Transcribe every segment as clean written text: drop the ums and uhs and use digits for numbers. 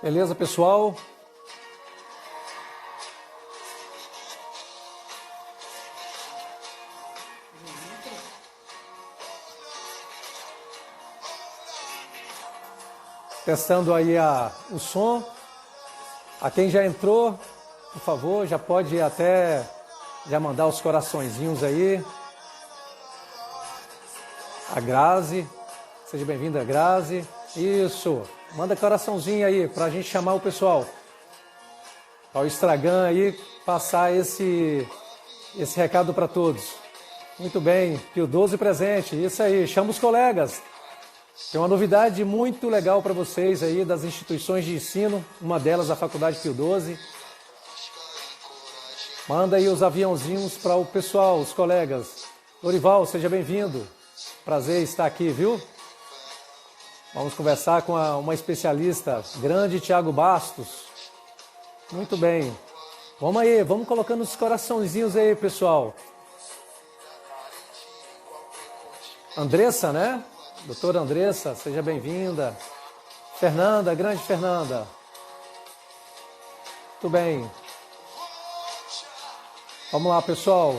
Beleza, pessoal? Testando aí o som. A quem já entrou, por favor, já pode até já mandar os coraçõezinhos aí. A Grazi, seja bem-vinda, Grazi. Isso, manda coraçãozinho aí pra gente chamar o pessoal. Ao Instagram aí, passar esse recado para todos. Muito bem, Pio 12 presente, isso aí, chama os colegas. Tem uma novidade muito legal para vocês aí das instituições de ensino, uma delas a Faculdade Pio 12. Manda aí os aviãozinhos para o pessoal, os colegas. Lorival, seja bem-vindo. Prazer estar aqui, viu? Vamos conversar com uma especialista, grande Thiago Bastos. Muito bem. Vamos aí, vamos colocando os coraçãozinhos aí, pessoal. Andressa, né? Doutora Andressa, seja bem-vinda. Fernanda, grande Fernanda. Muito bem. Vamos lá, pessoal.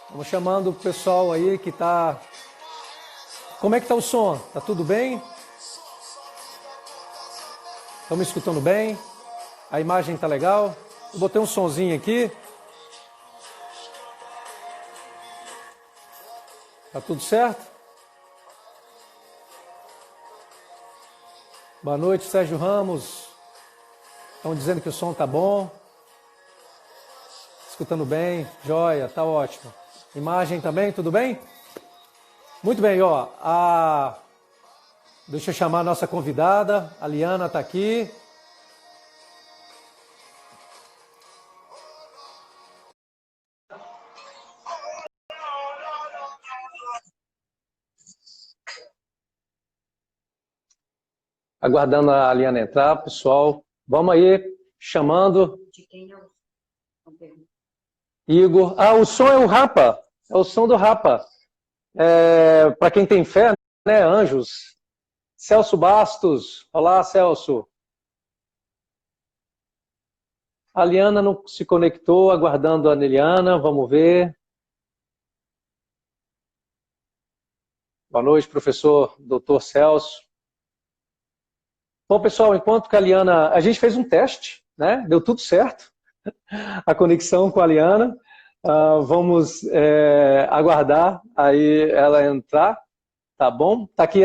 Vamos chamando o pessoal aí que tá... Como é que tá o som? Tá tudo bem? Estão me escutando bem? A imagem tá legal? Eu botei um sonzinho aqui. Tá tudo certo? Boa noite, Sérgio Ramos. Estão dizendo que o som tá bom. Escutando bem, joia, tá ótimo. Imagem também, tudo bem? Muito bem, ó. Deixa eu chamar a nossa convidada. A Liana tá aqui. Aguardando a Liana entrar, pessoal. Vamos aí, chamando. De quem é o... Igor. Ah, o som é o Rapa. É o som do Rapa. Para quem tem fé, né? Anjos. Celso Bastos. Olá, Celso. A Liana não se conectou, aguardando a Neliana. Vamos ver. Boa noite, professor Dr. Celso. Bom, pessoal, enquanto que a Liana... A gente fez um teste, né? Deu tudo certo. A conexão com a Liana. Vamos aguardar aí ela entrar, tá bom? Tá aqui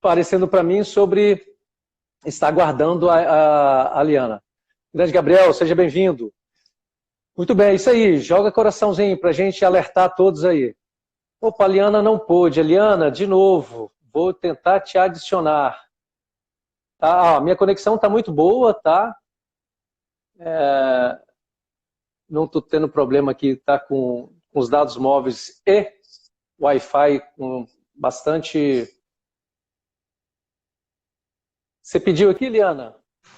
aparecendo para mim sobre estar aguardando a Liana. Grande Gabriel, seja bem-vindo. Muito bem, isso aí. Joga coraçãozinho para a gente alertar todos aí. Opa, a Liana não pôde. Liana, de novo, vou tentar te adicionar. Tá? Minha conexão está muito boa, tá? Não estou tendo problema aqui, tá com os dados móveis e Wi-Fi com bastante... Você pediu aqui, Liana?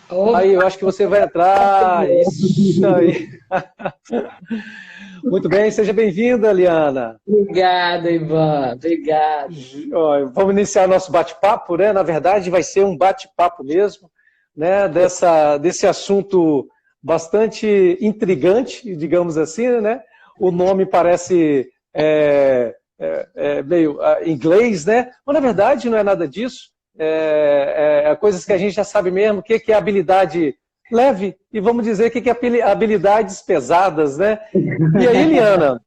Oh. Aí, eu acho que você vai entrar. Isso aí. Muito bem, seja bem-vinda, Liana. Obrigada, Ivan. Obrigada. Vamos iniciar nosso bate-papo, né? Na verdade, vai ser um bate-papo mesmo, né? Desse assunto bastante intrigante, digamos assim, né? O nome parece meio inglês, né? Mas, na verdade, não é nada disso. Coisas que a gente já sabe mesmo, o que é habilidade leve, e vamos dizer o que é habilidades pesadas, né? E aí, Liana,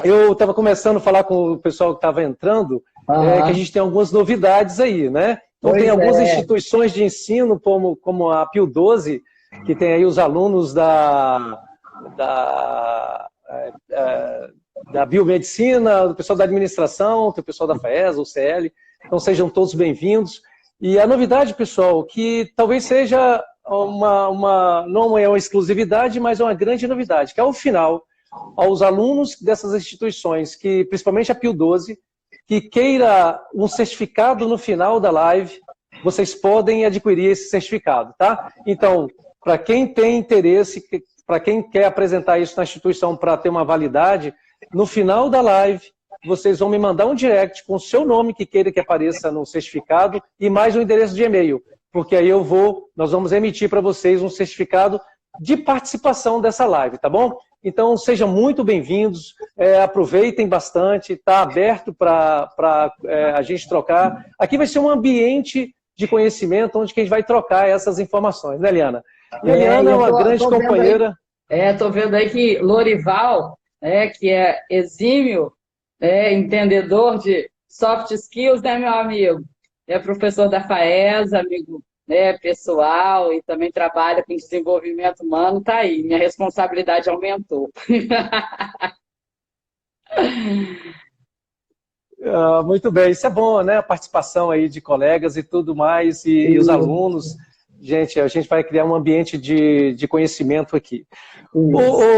eu estava começando a falar com o pessoal que estava entrando, que a gente tem algumas novidades aí, né? Então tem algumas instituições de ensino, como a Pio 12, que tem aí os alunos da biomedicina, do pessoal da administração, do pessoal da FAES, o CL. Então sejam todos bem-vindos. E a novidade, pessoal, que talvez seja não é uma exclusividade, mas é uma grande novidade, que ao final, aos alunos dessas instituições, que principalmente a Pio 12, que queira um certificado no final da live, vocês podem adquirir esse certificado, tá? Então, para quem tem interesse, para quem quer apresentar isso na instituição para ter uma validade, no final da live, vocês vão me mandar um direct com o seu nome que queira que apareça no certificado e mais um endereço de e-mail. porque aí nós vamos emitir para vocês um certificado de participação dessa live, tá bom? Então, sejam muito bem-vindos, aproveitem bastante, está aberto para a gente trocar. Aqui vai ser um ambiente de conhecimento onde que a gente vai trocar essas informações, né, Liana? E a Liana é uma grande companheira. Estou vendo aí que Lorival, que é exímio, entendedor de soft skills, né, meu amigo? É professor da FAESA, amigo, pessoal, e também trabalha com desenvolvimento humano, tá aí, minha responsabilidade aumentou. Muito bem, isso é bom, né? A participação aí de colegas e tudo mais, e os alunos. Gente, a gente vai criar um ambiente de conhecimento aqui.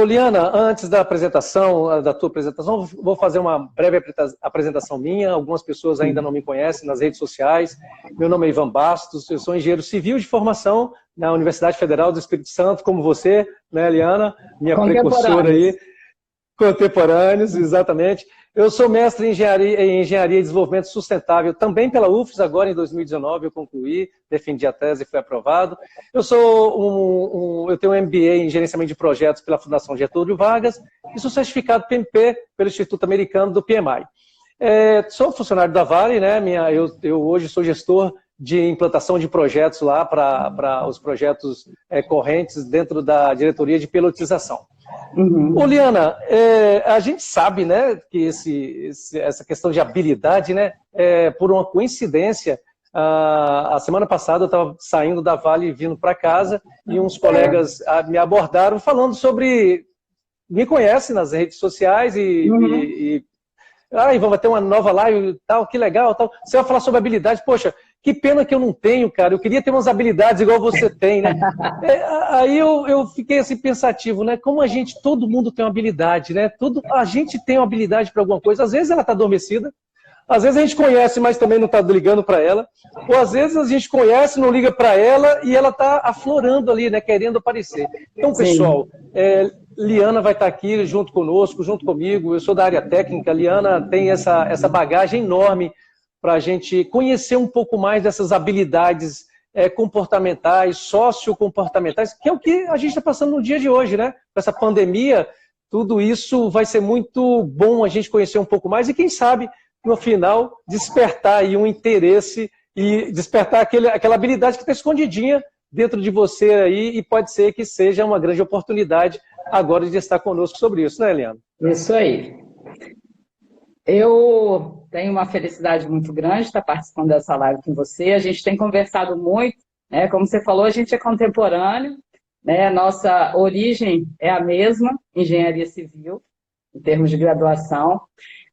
Liana, antes da apresentação, da tua apresentação, vou fazer uma breve apresentação minha. Algumas pessoas ainda não me conhecem nas redes sociais. Meu nome é Ivan Bastos, eu sou engenheiro civil de formação na Universidade Federal do Espírito Santo, como você, né, Liana? Minha precursora aí. Contemporâneos, exatamente. Eu sou mestre em Engenharia e Desenvolvimento Sustentável, também pela UFES, agora em 2019 eu concluí, defendi a tese e fui aprovado. Eu tenho um MBA em Gerenciamento de Projetos pela Fundação Getúlio Vargas e sou certificado PMP pelo Instituto Americano do PMI. Sou funcionário da Vale, né? Eu hoje sou gestor de implantação de projetos lá para os projetos correntes dentro da diretoria de pilotização. Liana, a gente sabe, né, que essa questão de habilidade, né, por uma coincidência, a semana passada eu estava saindo da Vale e vindo para casa e uns colegas me abordaram falando sobre, me conhecem nas redes sociais Ivan, vai ter uma nova live e tal, que legal, tal. Você vai falar sobre habilidade, poxa, que pena que eu não tenho, cara, eu queria ter umas habilidades igual você tem, né? Aí eu fiquei assim pensativo, né? Como todo mundo tem uma habilidade, né? A gente tem uma habilidade para alguma coisa, às vezes ela está adormecida, às vezes a gente conhece, mas também não está ligando para ela, ou às vezes a gente conhece, não liga para ela e ela está aflorando ali, né? Querendo aparecer. Então, pessoal, Liana vai estar aqui junto conosco, junto comigo, eu sou da área técnica, a Liana tem essa bagagem enorme para a gente conhecer um pouco mais dessas habilidades comportamentais, sociocomportamentais, que é o que a gente está passando no dia de hoje, né? Com essa pandemia, tudo isso vai ser muito bom a gente conhecer um pouco mais e quem sabe, no final, despertar aí um interesse e despertar aquela habilidade que está escondidinha dentro de você aí e pode ser que seja uma grande oportunidade agora de estar conosco sobre isso, né, Eliana? Isso aí. Eu tenho uma felicidade muito grande de estar participando dessa live com você. A gente tem conversado muito, né? Como você falou, a gente é contemporâneo, né? Nossa origem é a mesma, engenharia civil, em termos de graduação,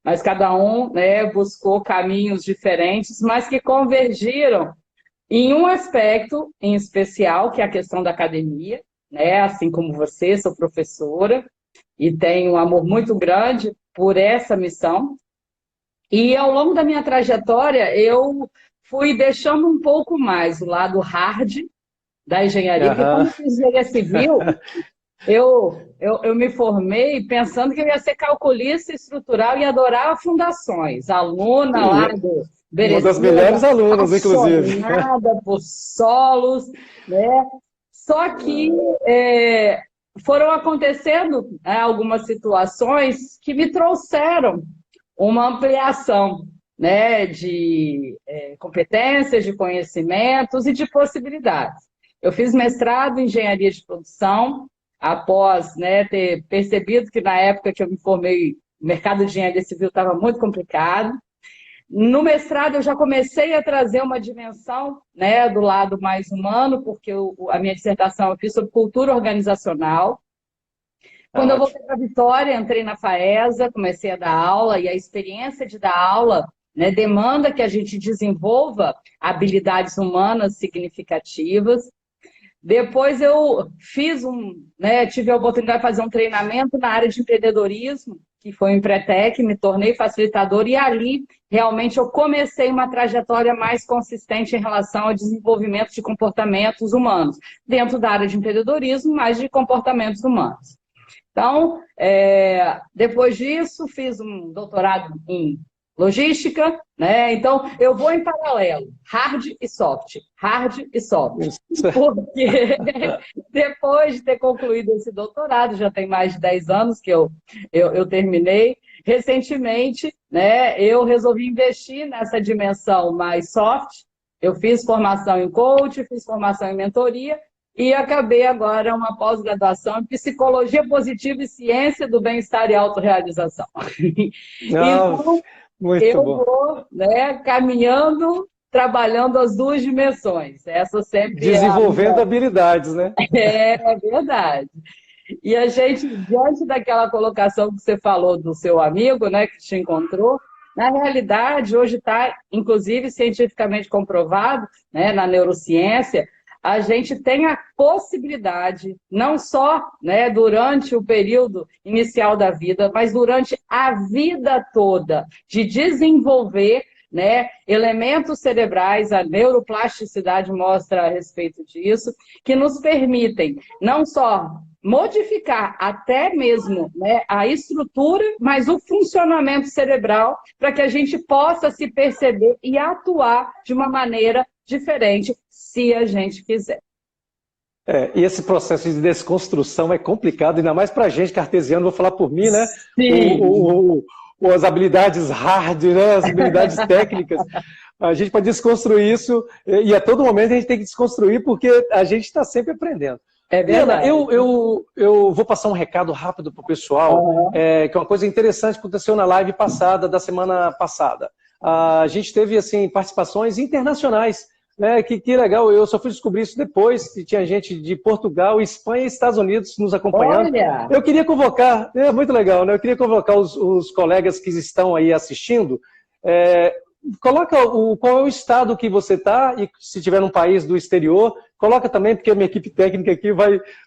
mas cada um, né, buscou caminhos diferentes, mas que convergiram em um aspecto em especial, que é a questão da academia, né? Assim como você, sou professora e tenho um amor muito grande por essa missão. E ao longo da minha trajetória, eu fui deixando um pouco mais o lado hard da engenharia, porque quando eu fiz engenharia civil, eu me formei pensando que eu ia ser calculista estrutural e adorava fundações. Aluna lá do Berezuda, uma das melhores alunas, inclusive. Por solos, né? Só que foram acontecendo algumas situações que me trouxeram uma ampliação, né, de competências, de conhecimentos e de possibilidades. Eu fiz mestrado em engenharia de produção, após, né, ter percebido que na época que eu me formei, o mercado de engenharia civil estava muito complicado. No mestrado eu já comecei a trazer uma dimensão, né, do lado mais humano, porque a minha dissertação eu fiz sobre cultura organizacional. Quando eu voltei para Vitória, entrei na FAESA, comecei a dar aula, e a experiência de dar aula, né, demanda que a gente desenvolva habilidades humanas significativas. Depois eu tive a oportunidade de fazer um treinamento na área de empreendedorismo, que foi o Empretec, me tornei facilitador e ali realmente eu comecei uma trajetória mais consistente em relação ao desenvolvimento de comportamentos humanos, dentro da área de empreendedorismo, mas de comportamentos humanos. Então, depois disso, fiz um doutorado em logística, né? Então, eu vou em paralelo, hard e soft, hard e soft. Porque depois de ter concluído esse doutorado, já tem mais de 10 anos que eu terminei, recentemente, né, eu resolvi investir nessa dimensão mais soft. Eu fiz formação em coach, fiz formação em mentoria, e acabei agora uma pós-graduação em Psicologia Positiva e Ciência do Bem-Estar e Autorrealização. Então, eu vou, né, caminhando, trabalhando as duas dimensões. Essa sempre desenvolvendo habilidades, né? É verdade. E a gente, diante daquela colocação que você falou do seu amigo, né, que te encontrou, na realidade, hoje está, inclusive, cientificamente comprovado, né, na neurociência, a gente tem a possibilidade, não só, né, durante o período inicial da vida, mas durante a vida toda, de desenvolver, né, elementos cerebrais, a neuroplasticidade mostra a respeito disso, que nos permitem não só modificar até mesmo, né, a estrutura, mas o funcionamento cerebral, para que a gente possa se perceber e atuar de uma maneira diferente, se a gente quiser. E esse processo de desconstrução é complicado, ainda mais para a gente cartesiano, vou falar por mim, né? Sim. As habilidades hard, né? As habilidades técnicas. A gente pode desconstruir isso, e a todo momento a gente tem que desconstruir, porque a gente está sempre aprendendo. É verdade. Eu vou passar um recado rápido para o pessoal, que é uma coisa interessante que aconteceu na live passada, da semana passada. A gente teve assim, participações internacionais, né? Que legal, eu só fui descobrir isso depois, que tinha gente de Portugal, Espanha e Estados Unidos nos acompanhando. Olha. Eu queria convocar, muito legal, né? Eu queria convocar os colegas que estão aí assistindo, coloca qual é o estado que você está, e se tiver num país do exterior, coloca também, porque a minha equipe técnica aqui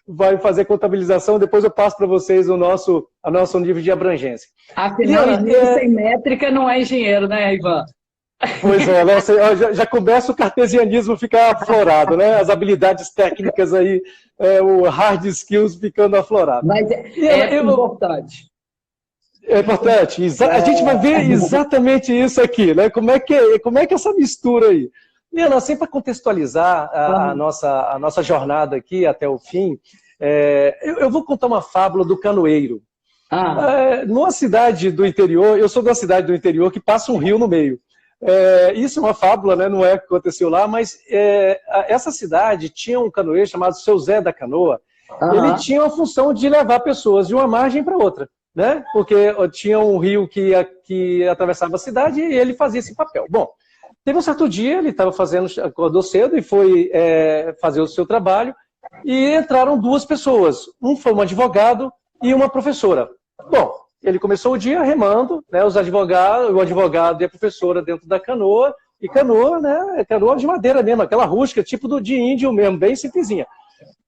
vai fazer contabilização, depois eu passo para vocês o nosso nível de abrangência. Afinal, engenheiro sem métrica não é engenheiro, né, Ivan? Pois é, né? Já começa o cartesianismo a ficar aflorado, né? As habilidades técnicas aí, o hard skills ficando aflorado. Mas é importante. É importante. A gente vai ver exatamente isso aqui, né? Como é que é essa mistura aí? Liana, assim, para contextualizar a nossa jornada aqui até o fim, eu vou contar uma fábula do canoeiro. Numa cidade do interior, eu sou de uma cidade do interior que passa um rio no meio. Isso é uma fábula, né? Não é o que aconteceu lá, mas essa cidade tinha um canoeiro chamado Seu Zé da Canoa. Ele tinha a função de levar pessoas de uma margem para outra, né? Porque tinha um rio que atravessava a cidade e ele fazia esse papel. Bom, teve um certo dia, ele acordou cedo e foi fazer o seu trabalho, e entraram duas pessoas. Um foi um advogado e uma professora. Bom, ele começou o dia remando, né, o advogado e a professora dentro da canoa, e canoa, né, canoa de madeira mesmo, aquela rústica, tipo de índio mesmo, bem simplesinha.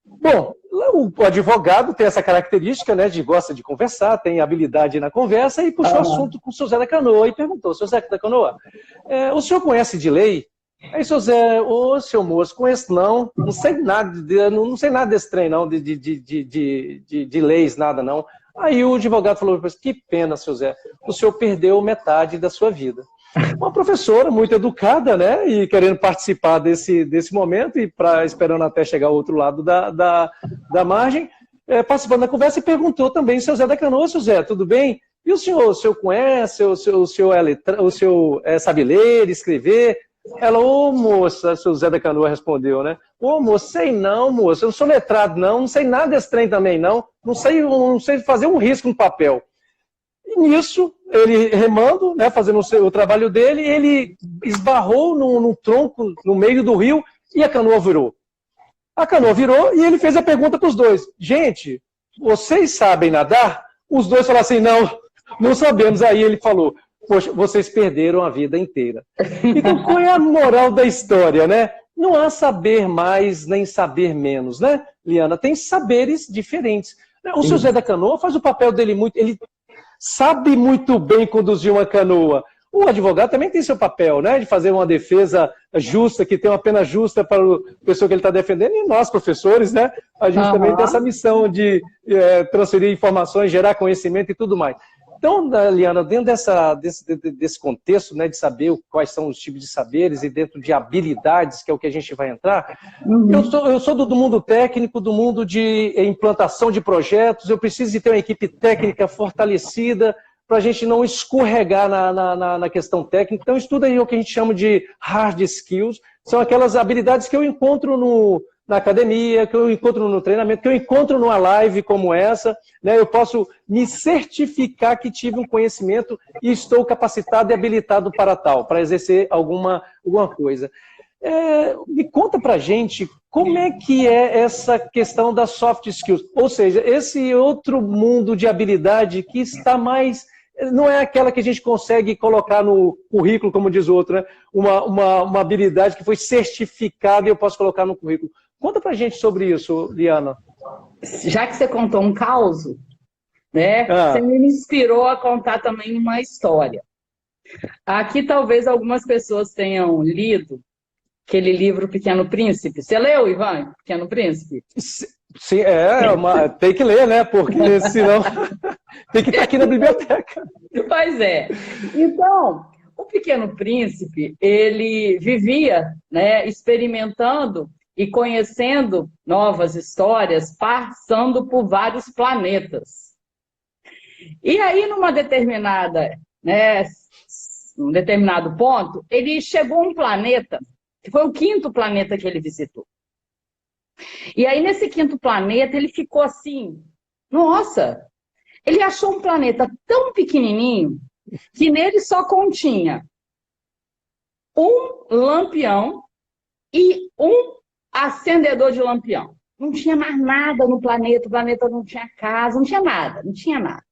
Bom, o advogado tem essa característica, né, gosta de conversar, tem habilidade na conversa, e puxou assunto com o seu Zé da Canoa e perguntou: seu Zé da Canoa, o senhor conhece de lei? Aí, seu Zé, seu moço, conheço não, não sei nada desse trem não, de leis, nada não. Aí o advogado falou: que pena, seu Zé, o senhor perdeu metade da sua vida. Uma professora muito educada, né, e querendo participar desse momento, e esperando até chegar ao outro lado da margem, participando da conversa, e perguntou também: seu Zé da Canoa, seu Zé, tudo bem? E o senhor conhece, o senhor sabe ler, escrever? Ela: ô moça, seu Zé da Canoa respondeu, né? Ô moça, sei não, moça, eu não sou letrado não sei nada desse trem também não sei fazer um risco no papel. E nisso, ele remando, né, fazendo o trabalho dele, ele esbarrou num tronco no meio do rio e a canoa virou. A canoa virou e ele fez a pergunta para os dois: gente, vocês sabem nadar? Os dois falaram assim: não sabemos. Aí ele falou: poxa, vocês perderam a vida inteira. Então, qual é a moral da história, né? Não há saber mais nem saber menos, né, Liana? Tem saberes diferentes. O seu Zé da Canoa faz o papel dele ele sabe muito bem conduzir uma canoa. O advogado também tem seu papel, né, de fazer uma defesa justa, que tem uma pena justa para a pessoa que ele está defendendo, e nós, professores, né, a gente também tem essa missão de transferir informações, gerar conhecimento e tudo mais. Então, Liana, dentro desse contexto, né, de saber quais são os tipos de saberes e dentro de habilidades, que é o que a gente vai entrar, eu sou do mundo técnico, do mundo de implantação de projetos, eu preciso de ter uma equipe técnica fortalecida para a gente não escorregar na questão técnica. Então, estuda aí o que a gente chama de hard skills, são aquelas habilidades que eu encontro na academia, que eu encontro no treinamento, que eu encontro numa live como essa, né? Eu posso me certificar que tive um conhecimento e estou capacitado e habilitado para tal, para exercer alguma coisa. Me conta pra gente como é que é essa questão das soft skills, ou seja, esse outro mundo de habilidade que está mais... Não é aquela que a gente consegue colocar no currículo, como diz o outro, né? Uma habilidade que foi certificada e eu posso colocar no currículo. Conta pra gente sobre isso, Liana. Já que você contou um caos, né? Você me inspirou a contar também uma história. Aqui talvez algumas pessoas tenham lido aquele livro Pequeno Príncipe. Você leu, Ivan, Pequeno Príncipe? Sim, tem que ler, né? Porque senão tem que estar aqui na biblioteca. Pois é. Então, o Pequeno Príncipe, ele vivia, né, experimentando e conhecendo novas histórias, passando por vários planetas. E aí, num determinado ponto, ele chegou a um planeta, que foi o 5º planeta que ele visitou. E aí, nesse 5º planeta, ele ficou assim, nossa, ele achou um planeta tão pequenininho que nele só continha um lampião e um acendedor de lampião. Não tinha mais nada no planeta, o planeta não tinha casa, não tinha nada.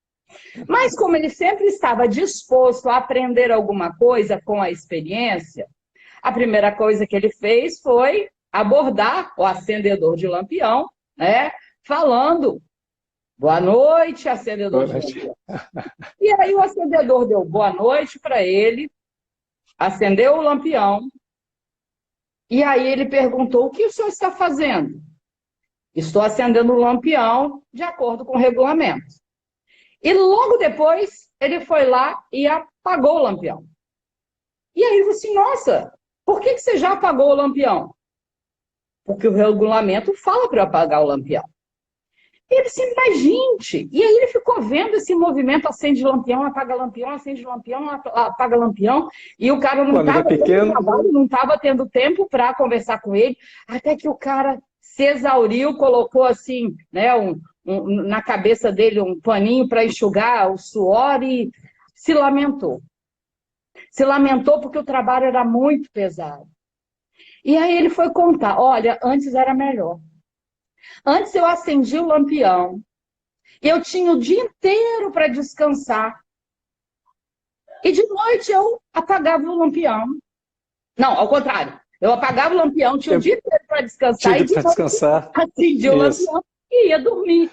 Mas como ele sempre estava disposto a aprender alguma coisa com a experiência, a primeira coisa que ele fez foi abordar o acendedor de lampião, né, falando, boa noite, acendedor de lampião. E aí o acendedor deu boa noite para ele, acendeu o lampião, e aí ele perguntou, o que o senhor está fazendo? Estou acendendo o lampião de acordo com o regulamento. E logo depois, ele foi lá e apagou o lampião. E aí você assim, nossa, por que você já apagou o lampião? Porque o regulamento fala para eu apagar o lampião. E ele assim, mas gente... E aí ele ficou vendo esse movimento, acende lampião, apaga lampião, acende lampião, apaga lampião, e o cara não estava tendo tempo para conversar com ele, até que o cara se exauriu, colocou assim, né, na cabeça dele um paninho para enxugar o suor e se lamentou. Se lamentou porque o trabalho era muito pesado. E aí ele foi contar, olha, antes era melhor. Antes eu acendia o lampião, eu tinha o dia inteiro para descansar. E de noite eu apagava o lampião. Não, ao contrário. Eu apagava o lampião, tinha o dia inteiro para descansar. E de noite acendia o lampião e ia dormir.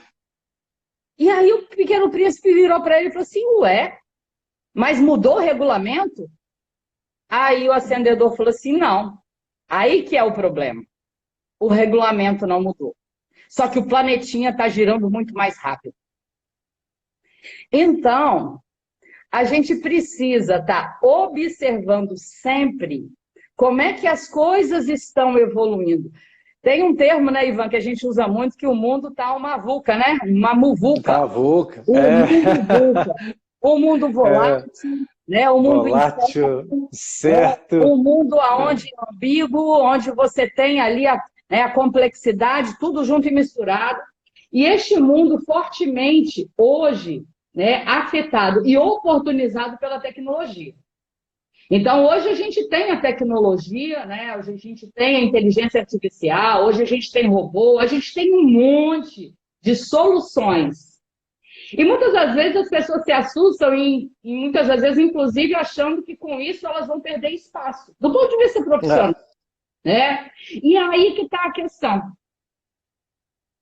E aí o Pequeno Príncipe virou para ele e falou assim, ué, mas mudou o regulamento? Aí o acendedor falou assim, não. Aí que é o problema. O regulamento não mudou. Só que o planetinha está girando muito mais rápido. Então, a gente precisa estar observando sempre como é que as coisas estão evoluindo. Tem um termo, né, Ivan, que a gente usa muito, que o mundo está uma vulca, né? Uma muvuca. Uma vulca. O mundo volátil, né? O mundo volátil, certo. O mundo onde é ambíguo, onde você tem ali a complexidade, tudo junto e misturado. E este mundo fortemente, hoje, né, afetado e oportunizado pela tecnologia. Então, hoje a gente tem a tecnologia, né, hoje a gente tem a inteligência artificial, hoje a gente tem robô, a gente tem um monte de soluções. E muitas das vezes as pessoas se assustam e muitas das vezes, inclusive, achando que com isso elas vão perder espaço, do ponto de vista profissional. Né? E aí que está a questão.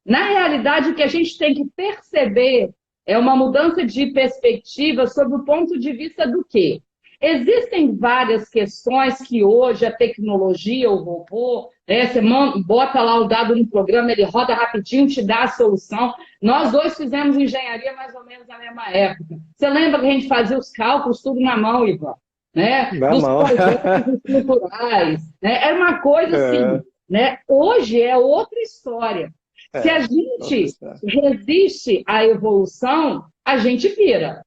Na realidade, o que a gente tem que perceber é uma mudança de perspectiva sobre o ponto de vista do quê? Existem várias questões que hoje a tecnologia, o robô, né, você bota lá o dado no programa, ele roda rapidinho, te dá a solução. Nós dois fizemos engenharia mais ou menos na mesma época. Você lembra que a gente fazia os cálculos tudo na mão, Ivan? Né? Na Dos mão. projetos estruturais. Né? Era uma coisa assim, né? Hoje é outra história. Se a gente resiste à evolução, a gente vira.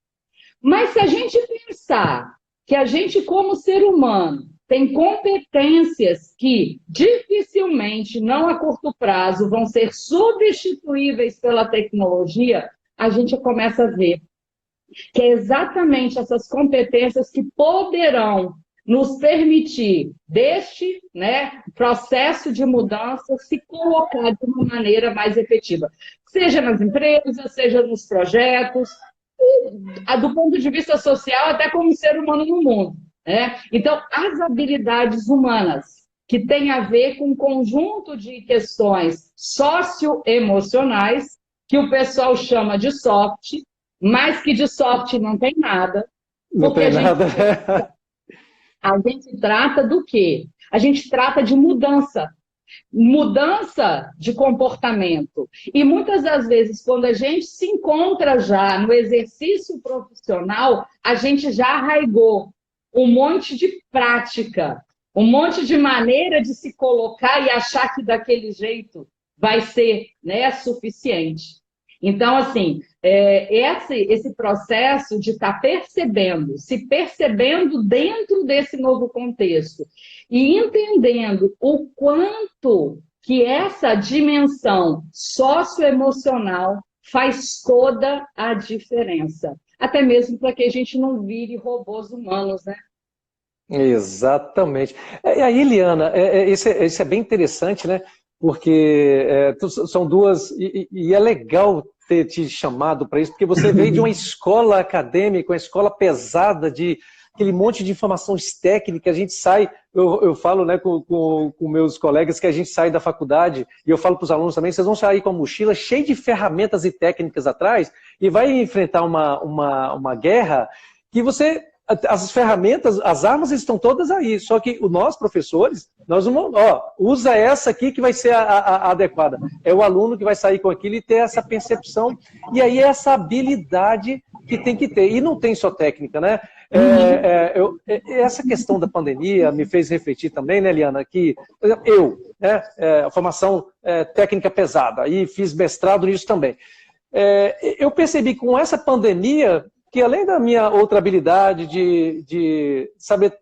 Mas se a gente pensar que a gente, como ser humano, tem competências que dificilmente, não a curto prazo, vão ser substituíveis pela tecnologia, a gente começa a ver que é exatamente essas competências que poderão nos permitir, deste, né, processo de mudança, se colocar de uma maneira mais efetiva. Seja nas empresas, seja nos projetos, do ponto de vista social, até como ser humano no mundo. Né? Então, as habilidades humanas, que têm a ver com um conjunto de questões socioemocionais, que o pessoal chama de soft, mas que de soft não tem nada. Não tem nada. A gente trata do quê? A gente trata de mudança. Mudança de comportamento. E muitas das vezes, quando a gente se encontra já no exercício profissional, a gente já arraigou um monte de prática, um monte de maneira de se colocar e achar que daquele jeito vai ser, né, suficiente. Então, assim, esse processo de estar percebendo, se percebendo dentro desse novo contexto e entendendo o quanto que essa dimensão socioemocional faz toda a diferença. Até mesmo para que a gente não vire robôs humanos, né? Exatamente. E aí, Liana, isso é bem interessante, né? Porque são duas, e é legal ter te chamado para isso, porque você veio de uma escola acadêmica, uma escola pesada, de aquele monte de informações técnicas, a gente sai, eu falo, né, com meus colegas que a gente sai da faculdade, e eu falo para os alunos também, vocês vão sair com a mochila cheia de ferramentas e técnicas atrás, e vai enfrentar uma guerra que você... As ferramentas, as armas estão todas aí, só que nós, professores, nós vamos, usa essa aqui que vai ser a adequada. É o aluno que vai sair com aquilo e ter essa percepção, e aí essa habilidade que tem que ter. E não tem só técnica, né? Essa questão da pandemia me fez refletir também, né, Liana, que a formação técnica pesada, e fiz mestrado nisso também. Eu percebi com essa pandemia que além da minha outra habilidade de saber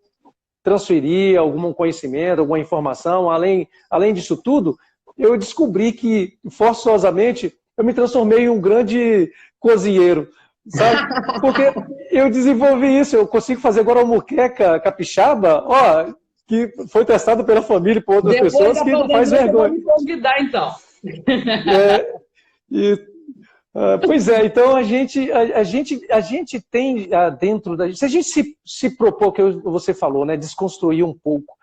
transferir algum conhecimento, alguma informação, além disso tudo, eu descobri que, forçosamente, eu me transformei em um grande cozinheiro, sabe? Porque eu desenvolvi isso, eu consigo fazer agora uma moqueca capixaba, que foi testado pela família e por outras pessoas, que não faz vergonha. Me convidar, então. Pois é, então a gente tem dentro da gente, se a gente se propor, que você falou, né, desconstruir um pouco,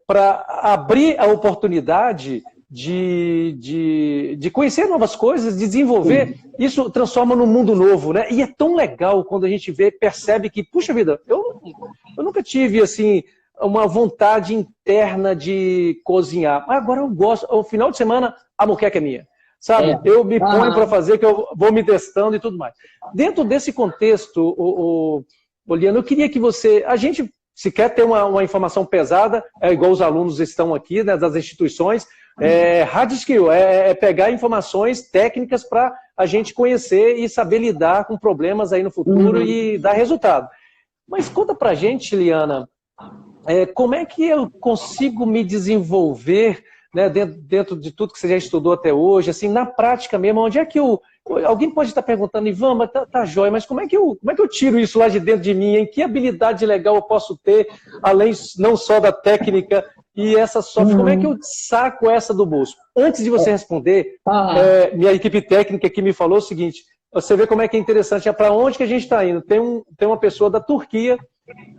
para abrir a oportunidade de conhecer novas coisas, de desenvolver, isso transforma num mundo novo, né? E é tão legal quando a gente percebe que, puxa vida, eu nunca tive assim uma vontade interna de cozinhar, mas agora eu gosto, o final de semana a moqueca é minha. Sabe? Eu me ponho para fazer, que eu vou me testando e tudo mais. Dentro desse contexto, Liana, eu queria que a gente, se quer ter uma informação pesada, igual os alunos estão aqui, né, das instituições, hard skill, pegar informações técnicas para a gente conhecer e saber lidar com problemas aí no futuro e dar resultado. Mas conta pra gente, Liana, como é que eu consigo me desenvolver, né, dentro de tudo que você já estudou até hoje, assim, na prática mesmo, onde é que alguém pode estar perguntando, Ivan, mas tá jóia, mas como é que eu tiro isso lá de dentro de mim, hein? Que habilidade legal eu posso ter, além não só da técnica e essa soft, como é que eu saco essa do bolso? Antes de você responder, minha equipe técnica aqui me falou o seguinte, você vê como é que é interessante, para onde que a gente está indo? Tem uma pessoa da Turquia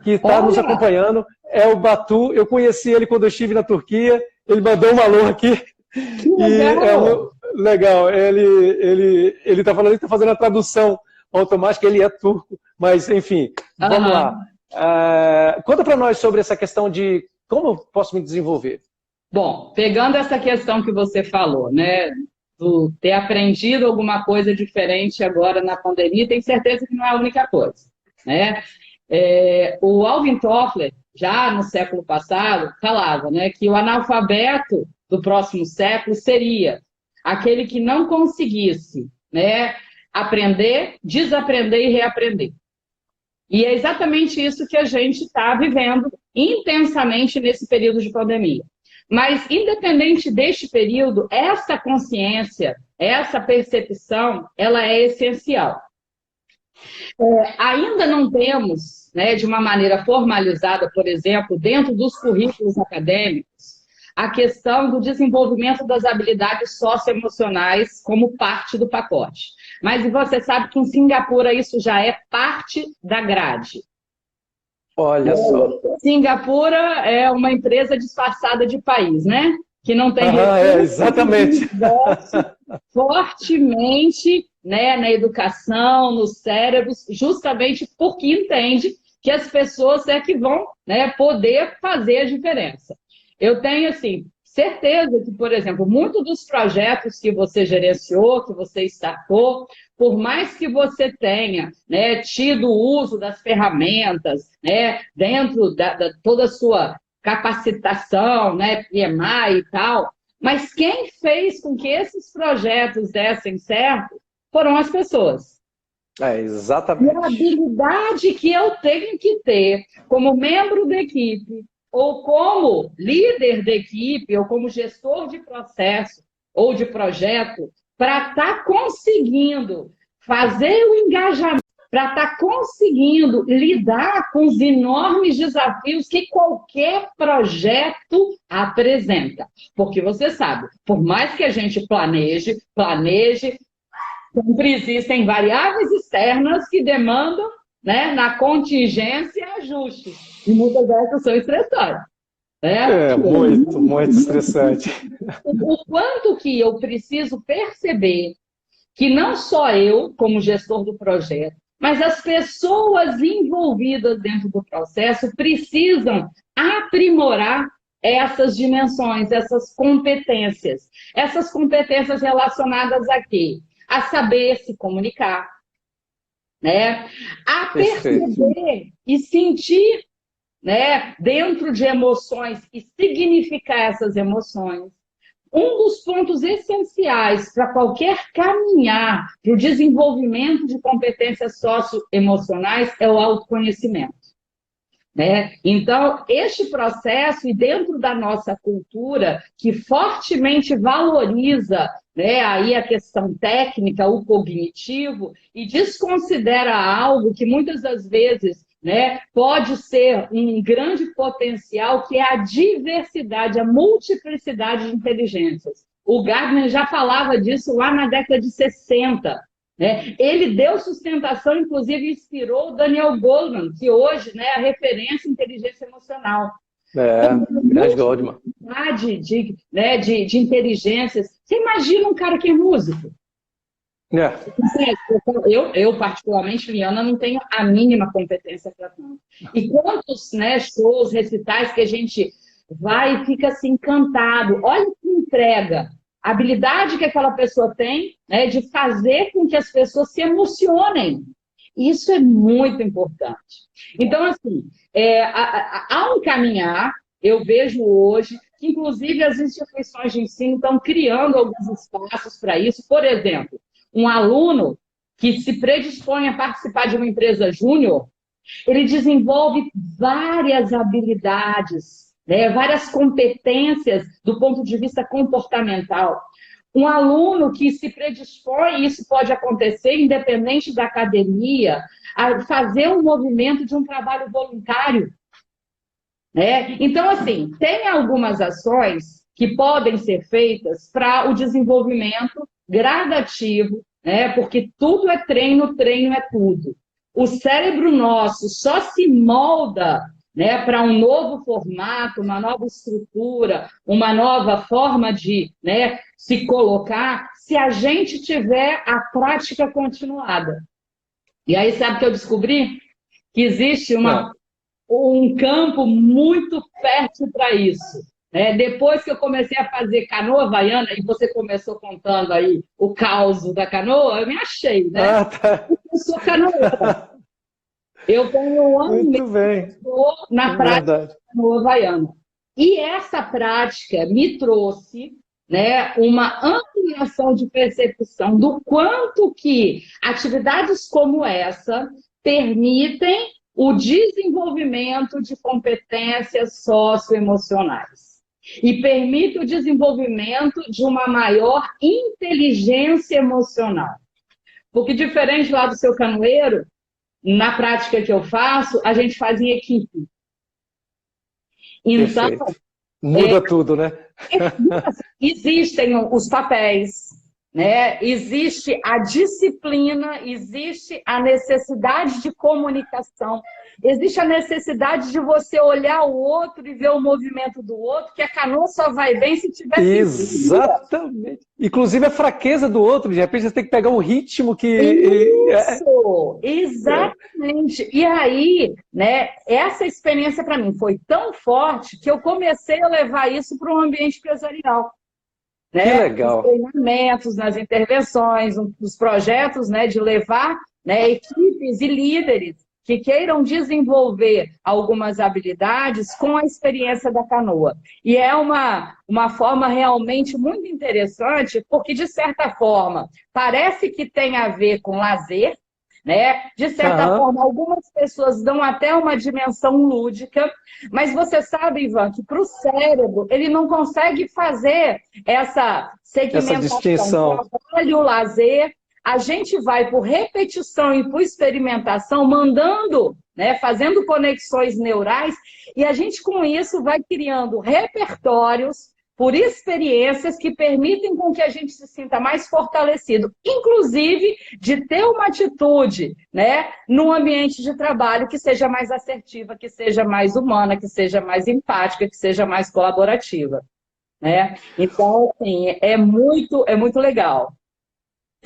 que está nos acompanhando, é o Batu, eu conheci ele quando eu estive na Turquia, ele mandou um alô aqui. Que legal! Legal, ele está falando que está fazendo a tradução automática, ele é turco, mas enfim, vamos lá. Conta para nós sobre essa questão de como eu posso me desenvolver. Bom, pegando essa questão que você falou, né? ter aprendido alguma coisa diferente agora na pandemia, tenho certeza que não é a única coisa, né? O Alvin Toffler, já no século passado, falava, né, que o analfabeto do próximo século seria aquele que não conseguisse, né, aprender, desaprender e reaprender. E é exatamente isso que a gente está vivendo intensamente nesse período de pandemia. Mas, independente deste período, essa consciência, essa percepção, ela é essencial. Ainda não temos, né, de uma maneira formalizada, por exemplo, dentro dos currículos acadêmicos, a questão do desenvolvimento das habilidades socioemocionais como parte do pacote. Mas você sabe que em Singapura isso já é parte da grade. Olha só. Singapura é uma empresa disfarçada de país, né? Que não tem exatamente. Fortemente, né, na educação, nos cérebros, justamente porque entende que as pessoas é que vão, né, poder fazer a diferença. Eu tenho, assim, certeza que, por exemplo, muitos dos projetos que você gerenciou, que você startou, por mais que você tenha, né, tido o uso das ferramentas, né, dentro da toda a sua capacitação, né, PMI e tal, mas quem fez com que esses projetos dessem certo foram as pessoas. Exatamente. E a habilidade que eu tenho que ter como membro da equipe, ou como líder da equipe, ou como gestor de processo ou de projeto, para estar conseguindo fazer o engajamento, para estar conseguindo lidar com os enormes desafios que qualquer projeto apresenta. Porque você sabe, por mais que a gente planeje, sempre existem variáveis externas que demandam, né, na contingência, ajustes. E muitas dessas são estressantes. Né? Muito estressante. O quanto que eu preciso perceber que não só eu, como gestor do projeto, mas as pessoas envolvidas dentro do processo precisam aprimorar essas dimensões, essas competências. Essas competências relacionadas a quê? A saber se comunicar, né? A perceber e sentir, né, dentro de emoções e significar essas emoções. Um dos pontos essenciais para qualquer caminhar para o desenvolvimento de competências socioemocionais é o autoconhecimento. Né? Então, este processo, e dentro da nossa cultura, que fortemente valoriza, né, aí a questão técnica, o cognitivo, e desconsidera algo que muitas das vezes, né, pode ser um grande potencial, que é a diversidade, a multiplicidade de inteligências. O Gardner já falava disso lá na década de 60. Né? Ele deu sustentação, inclusive inspirou o Daniel Goleman, que hoje, né, é a referência em inteligência emocional. Grande Goleman. De inteligências. Você imagina um cara que é músico? Eu, particularmente, Liana, não tenho a mínima competência para tanto. E quantos, né, shows, recitais que a gente vai e fica assim, encantado. Olha que entrega. A habilidade que aquela pessoa tem, né, de fazer com que as pessoas se emocionem. Isso é muito importante. Então, assim, ao caminhar, eu vejo hoje que, inclusive, as instituições de ensino estão criando alguns espaços para isso. Por exemplo, um aluno que se predispõe a participar de uma empresa júnior, ele desenvolve várias habilidades, né, várias competências do ponto de vista comportamental. Um aluno que se predispõe, e isso pode acontecer independente da academia, a fazer um movimento de um trabalho voluntário. Né? Então, assim, tem algumas ações que podem ser feitas para o desenvolvimento gradativo, né? Porque tudo é treino, treino é tudo. O cérebro nosso só se molda, né, para um novo formato, uma nova estrutura, uma nova forma de, né, se colocar, se a gente tiver a prática continuada. E aí, sabe o que eu descobri? Que existe um campo muito fértil para isso. né? Depois que eu comecei a fazer canoa havaiana, e você começou contando aí o caos da canoa, eu me achei, né? Ah, tá. Eu sou canoeira. Eu tenho um ano e meio Muito bem. que estou na prática Verdade. da canoa havaiana. E essa prática me trouxe, né, uma ampliação de percepção do quanto que atividades como essa permitem o desenvolvimento de competências socioemocionais e permite o desenvolvimento de uma maior inteligência emocional. Porque diferente lá do seu canoeiro, na prática que eu faço, a gente faz em equipe. Então, Perfeito. Muda tudo, né? existem os papéis, né? Existe a disciplina, existe a necessidade de comunicação, existe a necessidade de você olhar o outro e ver o movimento do outro, que a canoa só vai bem se tiver Exatamente. Inclusive a fraqueza do outro, de repente você tem que pegar um ritmo que... Isso, exatamente. E aí, né, essa experiência para mim foi tão forte que eu comecei a levar isso para o ambiente empresarial. Né? Que legal. Nos treinamentos, nas intervenções, nos projetos, né, de levar, né, equipes e líderes que queiram desenvolver algumas habilidades com a experiência da canoa. E é uma forma realmente muito interessante, porque, de certa forma, parece que tem a ver com lazer, né? De certa forma, algumas pessoas dão até uma dimensão lúdica, mas você sabe, Ivan, que para o cérebro ele não consegue fazer essa segmentação, essa distinção. Trabalho, lazer. A gente vai por repetição e por experimentação, mandando, né, fazendo conexões neurais, e a gente com isso vai criando repertórios por experiências que permitem com que a gente se sinta mais fortalecido, inclusive de ter uma atitude, né, no ambiente de trabalho que seja mais assertiva, que seja mais humana, que seja mais empática, que seja mais colaborativa, né? Então, assim, é muito legal.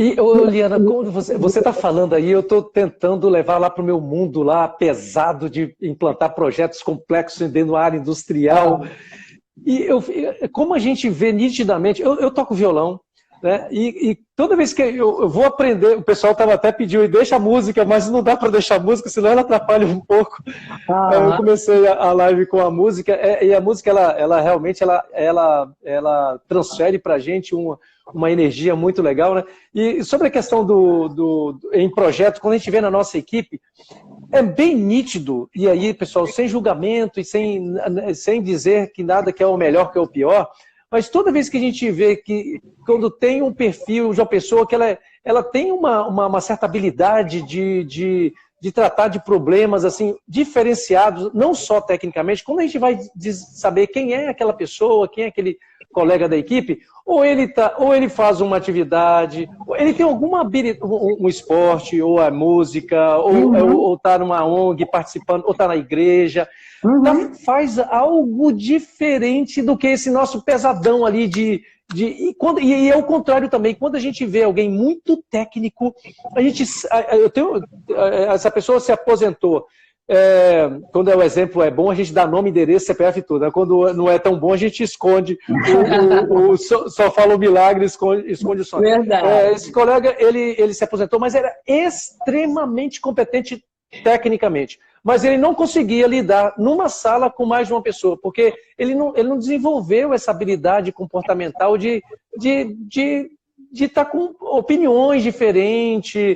E, Liana, como você está falando aí, eu estou tentando levar lá para o meu mundo lá pesado de implantar projetos complexos dentro da área industrial. E como a gente vê nitidamente, eu toco violão, né? E toda vez que eu vou aprender, o pessoal estava até pedindo, deixa a música, mas não dá para deixar a música, senão ela atrapalha um pouco. Eu comecei a live com a música, e a música, ela realmente ela transfere para a gente uma energia muito legal, né? E sobre a questão em projeto, quando a gente vê na nossa equipe, é bem nítido, e aí, pessoal, sem julgamento e sem dizer que nada que é o melhor, que é o pior, mas toda vez que a gente vê que, quando tem um perfil de uma pessoa que ela tem uma certa habilidade de tratar de problemas assim diferenciados, não só tecnicamente, quando a gente vai saber quem é aquela pessoa, quem é aquele colega da equipe, ou ele faz uma atividade, ou ele tem alguma habilidade, um esporte, ou a música, ou está numa ONG participando, ou está na igreja, faz algo diferente do que esse nosso pesadão ali e é o contrário também, quando a gente vê alguém muito técnico, essa pessoa se aposentou. Quando o exemplo é bom, a gente dá nome, endereço, CPF e tudo. Né? Quando não é tão bom, a gente esconde. Só fala o milagre, esconde o sonho. Verdade. Esse colega, ele se aposentou, mas era extremamente competente tecnicamente. Mas ele não conseguia lidar numa sala com mais de uma pessoa, porque ele não desenvolveu essa habilidade comportamental de estar com opiniões diferentes,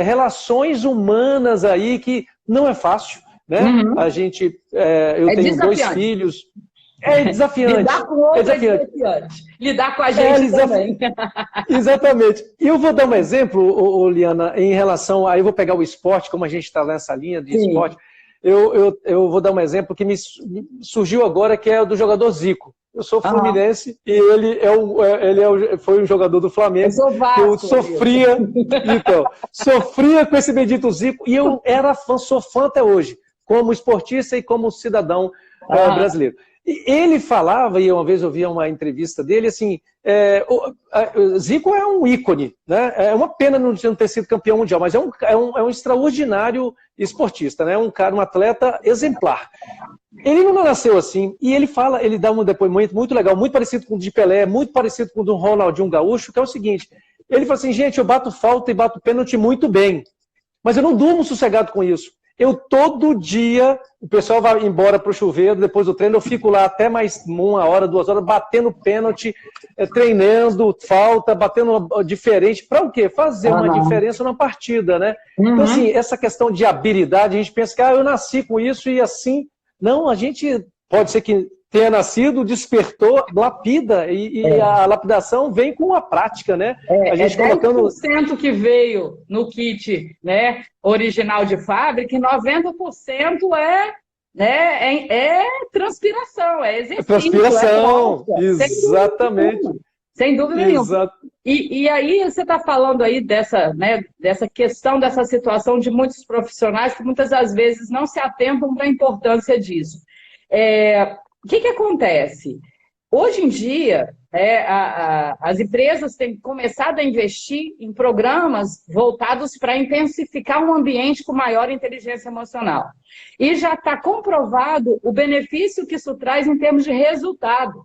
relações humanas aí que não é fácil, né? A gente, eu tenho 2 filhos. É desafiante. Lidar com o outro é desafiante. Lidar com a gente também. Exatamente. E eu vou dar um exemplo, Liana, em relação a... Eu vou pegar o esporte, como a gente está nessa linha de esporte. Eu vou dar um exemplo que me surgiu agora, que é o do jogador Zico. Eu sou fluminense e ele foi um jogador do Flamengo. Eu sofria, sofria com esse bendito Zico e eu era fã, sou fã até hoje, como esportista e como cidadão brasileiro. Ele falava, e uma vez eu vi uma entrevista dele, assim, Zico é um ícone, né? É uma pena não ter sido campeão mundial, mas é um extraordinário esportista, né? Um atleta exemplar. Ele não nasceu assim, e ele dá um depoimento muito legal, muito parecido com o de Pelé, muito parecido com o do Ronaldinho Gaúcho, que é o seguinte, ele fala assim, gente, eu bato falta e bato pênalti muito bem, mas eu não durmo sossegado com isso. Eu todo dia, o pessoal vai embora para o chuveiro, depois do treino, eu fico lá até mais 1 hora, 2 horas, batendo pênalti, treinando falta, batendo diferente. Para o quê? Fazer uma diferença na partida, né? Então, assim, essa questão de habilidade, a gente pensa que eu nasci com isso e assim. Não, a gente pode ser que tenha nascido, despertou, lapida, e a lapidação vem com a prática, né? A gente 10% que veio no kit, né, original de fábrica, e 90% é transpiração, é exercício. Transpiração, exatamente. Sem dúvida nenhuma. E aí você está falando aí dessa questão, dessa situação de muitos profissionais que muitas das vezes não se atentam para a importância disso. O que acontece? Hoje em dia, as empresas têm começado a investir em programas voltados para intensificar um ambiente com maior inteligência emocional. E já está comprovado o benefício que isso traz em termos de resultado.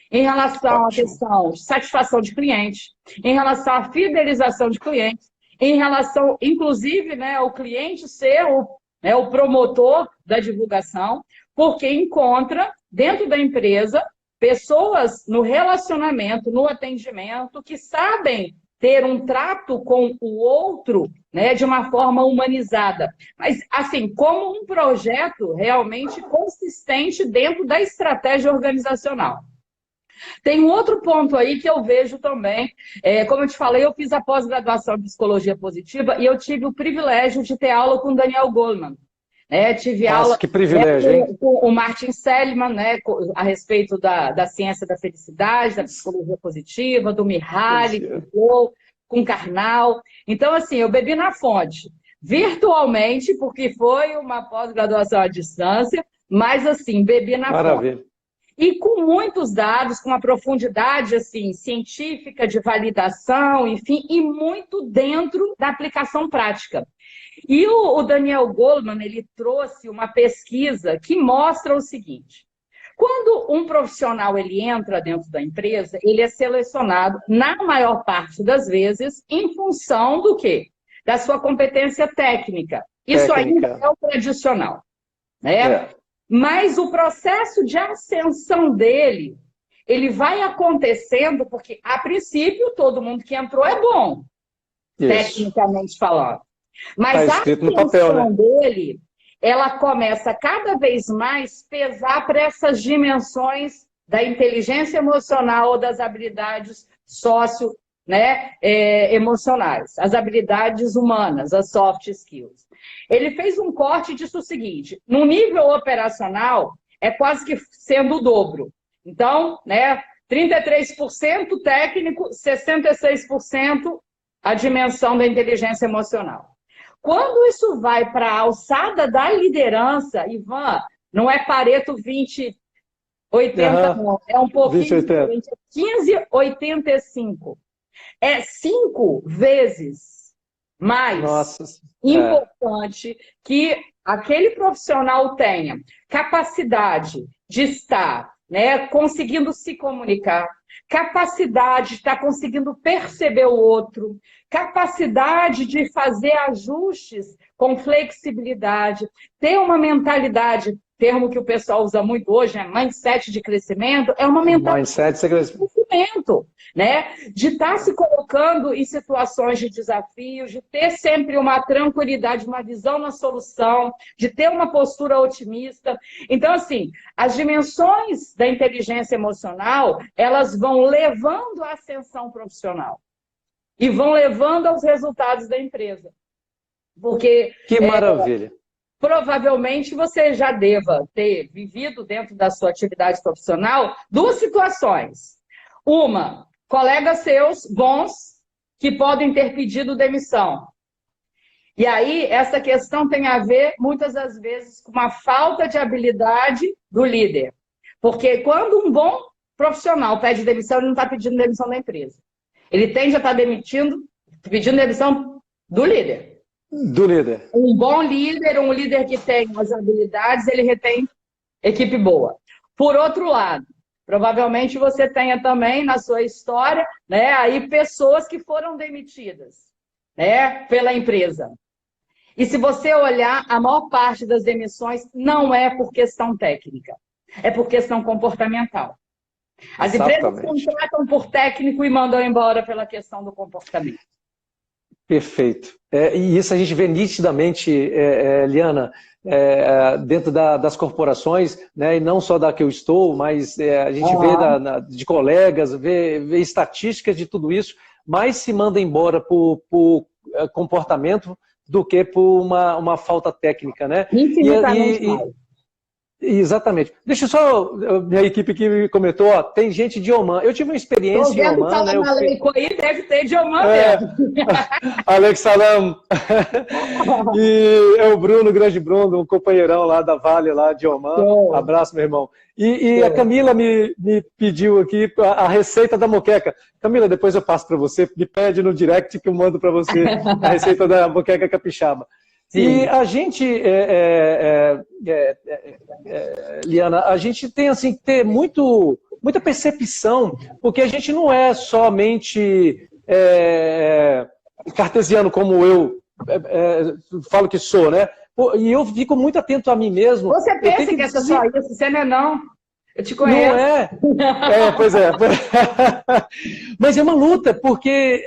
Em relação à questão de satisfação de cliente, em relação à fidelização de clientes, em relação, inclusive, ao cliente ser o promotor da divulgação, porque encontra, dentro da empresa, pessoas no relacionamento, no atendimento, que sabem ter um trato com o outro, de uma forma humanizada. Mas, assim, como um projeto realmente consistente dentro da estratégia organizacional. Tem um outro ponto aí que eu vejo também, como eu te falei, eu fiz a pós-graduação em Psicologia Positiva e eu tive o privilégio de ter aula com o Daniel Goleman. Tive aula que privilégio, hein? Com o Martin Seligman, a respeito da ciência da felicidade, da psicologia positiva, do Mihaly, com Karnal. Então, assim, eu bebi na fonte, virtualmente, porque foi uma pós-graduação à distância, mas, assim, bebi na fonte. E com muitos dados, com uma profundidade assim, científica, de validação, enfim, e muito dentro da aplicação prática. E o Daniel Goleman, ele trouxe uma pesquisa que mostra o seguinte: quando um profissional ele entra dentro da empresa, ele é selecionado, na maior parte das vezes, em função do quê? Da sua competência técnica. Isso ainda é o tradicional, né? Mas o processo de ascensão dele, ele vai acontecendo porque, a princípio, todo mundo que entrou é bom, tecnicamente falando. Mas a ascensão dele, ela começa cada vez mais pesar para essas dimensões da inteligência emocional ou das habilidades emocionais, as habilidades humanas, as soft skills. Ele fez um corte e disse o seguinte: no nível operacional, é quase que sendo o dobro. Então, 33% técnico, 66% a dimensão da inteligência emocional. Quando isso vai para a alçada da liderança, Ivan, não é Pareto 20, 80, não. É um pouquinho diferente. 15, 85. É 5 vezes mais importante que aquele profissional tenha capacidade de estar conseguindo se comunicar, capacidade de estar conseguindo perceber o outro, capacidade de fazer ajustes com flexibilidade, ter uma mentalidade, termo que o pessoal usa muito hoje, mindset de crescimento, é uma mentalidade de crescimento, de estar se colocando em situações de desafios, de ter sempre uma tranquilidade, uma visão na solução, de ter uma postura otimista. Então, assim, as dimensões da inteligência emocional, elas vão levando à ascensão profissional e vão levando aos resultados da empresa. Porque que maravilha! Provavelmente você já deva ter vivido dentro da sua atividade profissional 2 situações. Uma, colegas seus bons que podem ter pedido demissão. E aí, essa questão tem a ver, muitas das vezes, com uma falta de habilidade do líder. Porque quando um bom profissional pede demissão, ele não está pedindo demissão da empresa. Ele tende a estar pedindo demissão do líder. Do líder. Um bom líder, um líder que tem as habilidades, ele retém equipe boa. Por outro lado, provavelmente você tenha também na sua história, né, aí pessoas que foram demitidas, né, pela empresa. E se você olhar, a maior parte das demissões não é por questão técnica, é por questão comportamental. As empresas contratam por técnico e mandam embora pela questão do comportamento. Perfeito. E isso a gente vê nitidamente, Liana, dentro das corporações, né, e não só da que eu estou, mas a gente vê de colegas, vê estatísticas de tudo isso, mais se manda embora por comportamento do que por uma falta técnica, né? Infinitamente mais. Exatamente. Deixa eu só, minha equipe que me comentou, ó, tem gente de Oman. Eu tive uma experiência em Oman, né? Aí deve ter de Oman mesmo. Alex Salam. E é o Bruno, o grande Bruno, um companheirão lá da Vale, lá de Oman. Abraço, meu irmão. E a Camila me pediu aqui a receita da moqueca. Camila, depois eu passo para você, me pede no direct que eu mando para você a receita da moqueca capixaba. Sim. E a gente, Liana, a gente tem assim que ter muita percepção, porque a gente não é somente cartesiano como eu falo que sou, né? E eu fico muito atento a mim mesmo. Você pensa que essa só isso, você não. Eu te conheço. Não é? Pois é. Mas é uma luta, porque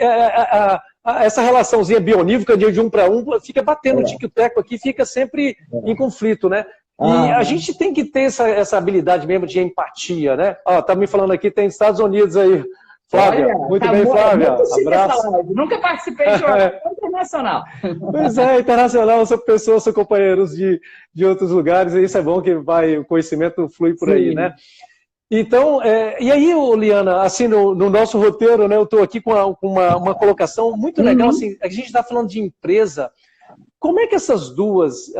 essa relaçãozinha bionívoca de um para um fica batendo o tic-teco aqui, fica sempre em conflito, né? E a gente tem que ter essa habilidade mesmo de empatia, né? Ó, tá me falando aqui, tem Estados Unidos aí. Flávia, muito bem, Flávia. Abraço. Nunca participei de uma internacional. Pois é, internacional, sou companheiros de outros lugares, e isso é bom que o conhecimento flui por aí, né? Então, e aí, Liana, assim, no nosso roteiro, né, eu estou aqui com uma colocação muito legal, assim, a gente está falando de empresa, como é que essas duas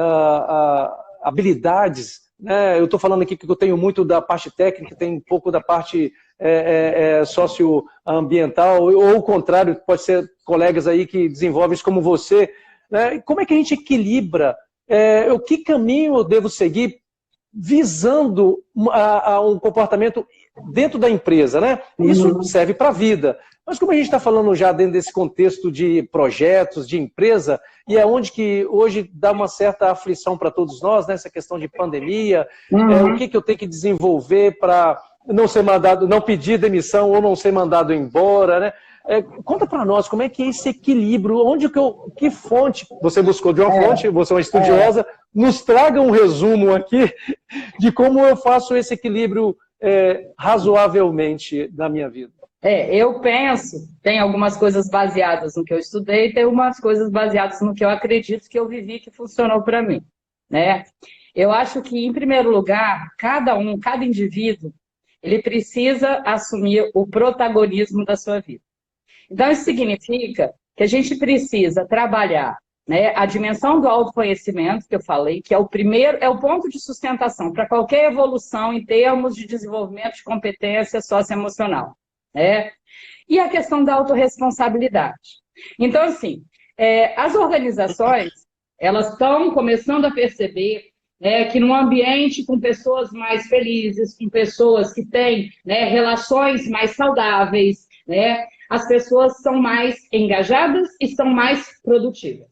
habilidades, né, eu estou falando aqui que eu tenho muito da parte técnica, tem um pouco da parte socioambiental, ou o contrário, pode ser colegas aí que desenvolvem isso como você, né, como é que a gente equilibra, que caminho eu devo seguir visando um comportamento dentro da empresa, né? Isso serve para a vida. Mas como a gente está falando já dentro desse contexto de projetos, de empresa, e é onde que hoje dá uma certa aflição para todos nós, né? Essa questão de pandemia, o que eu tenho que desenvolver para não ser mandado, não pedir demissão ou não ser mandado embora, né? Conta para nós como é que é esse equilíbrio, que fonte, você buscou de uma fonte, você é uma estudiosa, nos traga um resumo aqui de como eu faço esse equilíbrio razoavelmente na minha vida. Eu penso, tem algumas coisas baseadas no que eu estudei, tem umas coisas baseadas no que eu acredito que eu vivi, que funcionou para mim, né? Eu acho que, em primeiro lugar, cada indivíduo, ele precisa assumir o protagonismo da sua vida. Então, isso significa que a gente precisa trabalhar, né, a dimensão do autoconhecimento, que eu falei, que é o ponto de sustentação para qualquer evolução em termos de desenvolvimento de competência socioemocional, né? E a questão da autorresponsabilidade. Então, assim, as organizações, elas estão começando a perceber que num ambiente com pessoas mais felizes, com pessoas que têm, né, relações mais saudáveis, né, as pessoas são mais engajadas e são mais produtivas.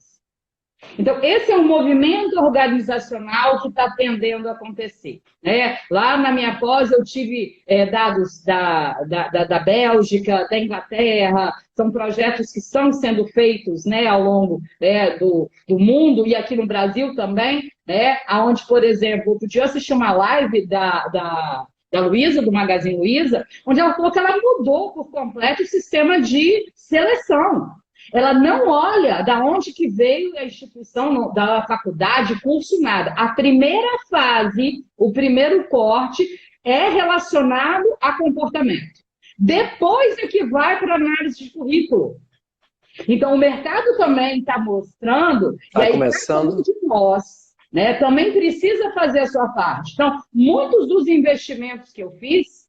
Então, esse é um movimento organizacional que está tendendo a acontecer, né? Lá na minha pós, eu tive dados da Bélgica, da Inglaterra, são projetos que estão sendo feitos, né, ao longo, né, do mundo e aqui no Brasil também, né, onde, por exemplo, outro dia eu assisti uma live da Luísa, do Magazine Luiza, onde ela falou que ela mudou por completo o sistema de seleção. Ela não olha da onde que veio a instituição, da faculdade, curso, nada. A primeira fase, o primeiro corte, é relacionado a comportamento. Depois é que vai para a análise de currículo. Então, o mercado também está mostrando, tá começando de nós, né, também precisa fazer a sua parte. Então, muitos dos investimentos que eu fiz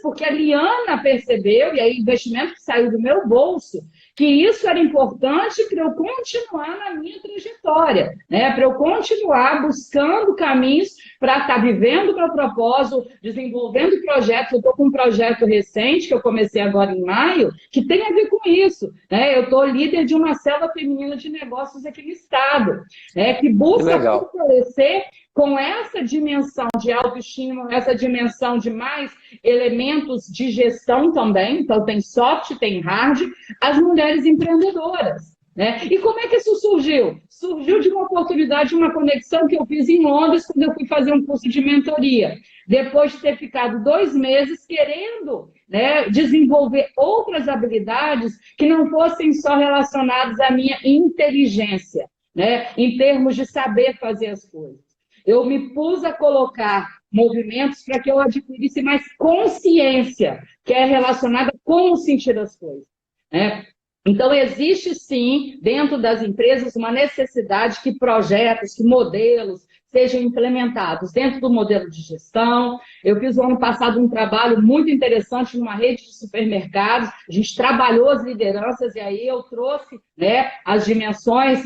porque a Liana percebeu, e aí investimento que saiu do meu bolso, que isso era importante para eu continuar na minha trajetória, né? Para eu continuar buscando caminhos para estar vivendo o meu propósito, desenvolvendo projetos. Eu estou com um projeto recente, que eu comecei agora em maio, que tem a ver com isso, né? Eu estou líder de uma célula feminina de negócios aqui no estado, né? Que busca fortalecer com essa dimensão de autoestima, essa dimensão de mais elementos de gestão também, então tem soft, tem hard, as mulheres empreendedoras, né? E como é que isso surgiu? Surgiu de uma oportunidade, de uma conexão que eu fiz em Londres, quando eu fui fazer um curso de mentoria. Depois de ter ficado 2 meses querendo, né, desenvolver outras habilidades que não fossem só relacionadas à minha inteligência, né, em termos de saber fazer as coisas. Eu me pus a colocar movimentos para que eu adquirisse mais consciência, que é relacionada com o sentir das coisas, né? Então, existe sim, dentro das empresas, uma necessidade que projetos, que modelos sejam implementados dentro do modelo de gestão. Eu fiz no ano passado um trabalho muito interessante numa rede de supermercados, a gente trabalhou as lideranças e aí eu trouxe, né, as dimensões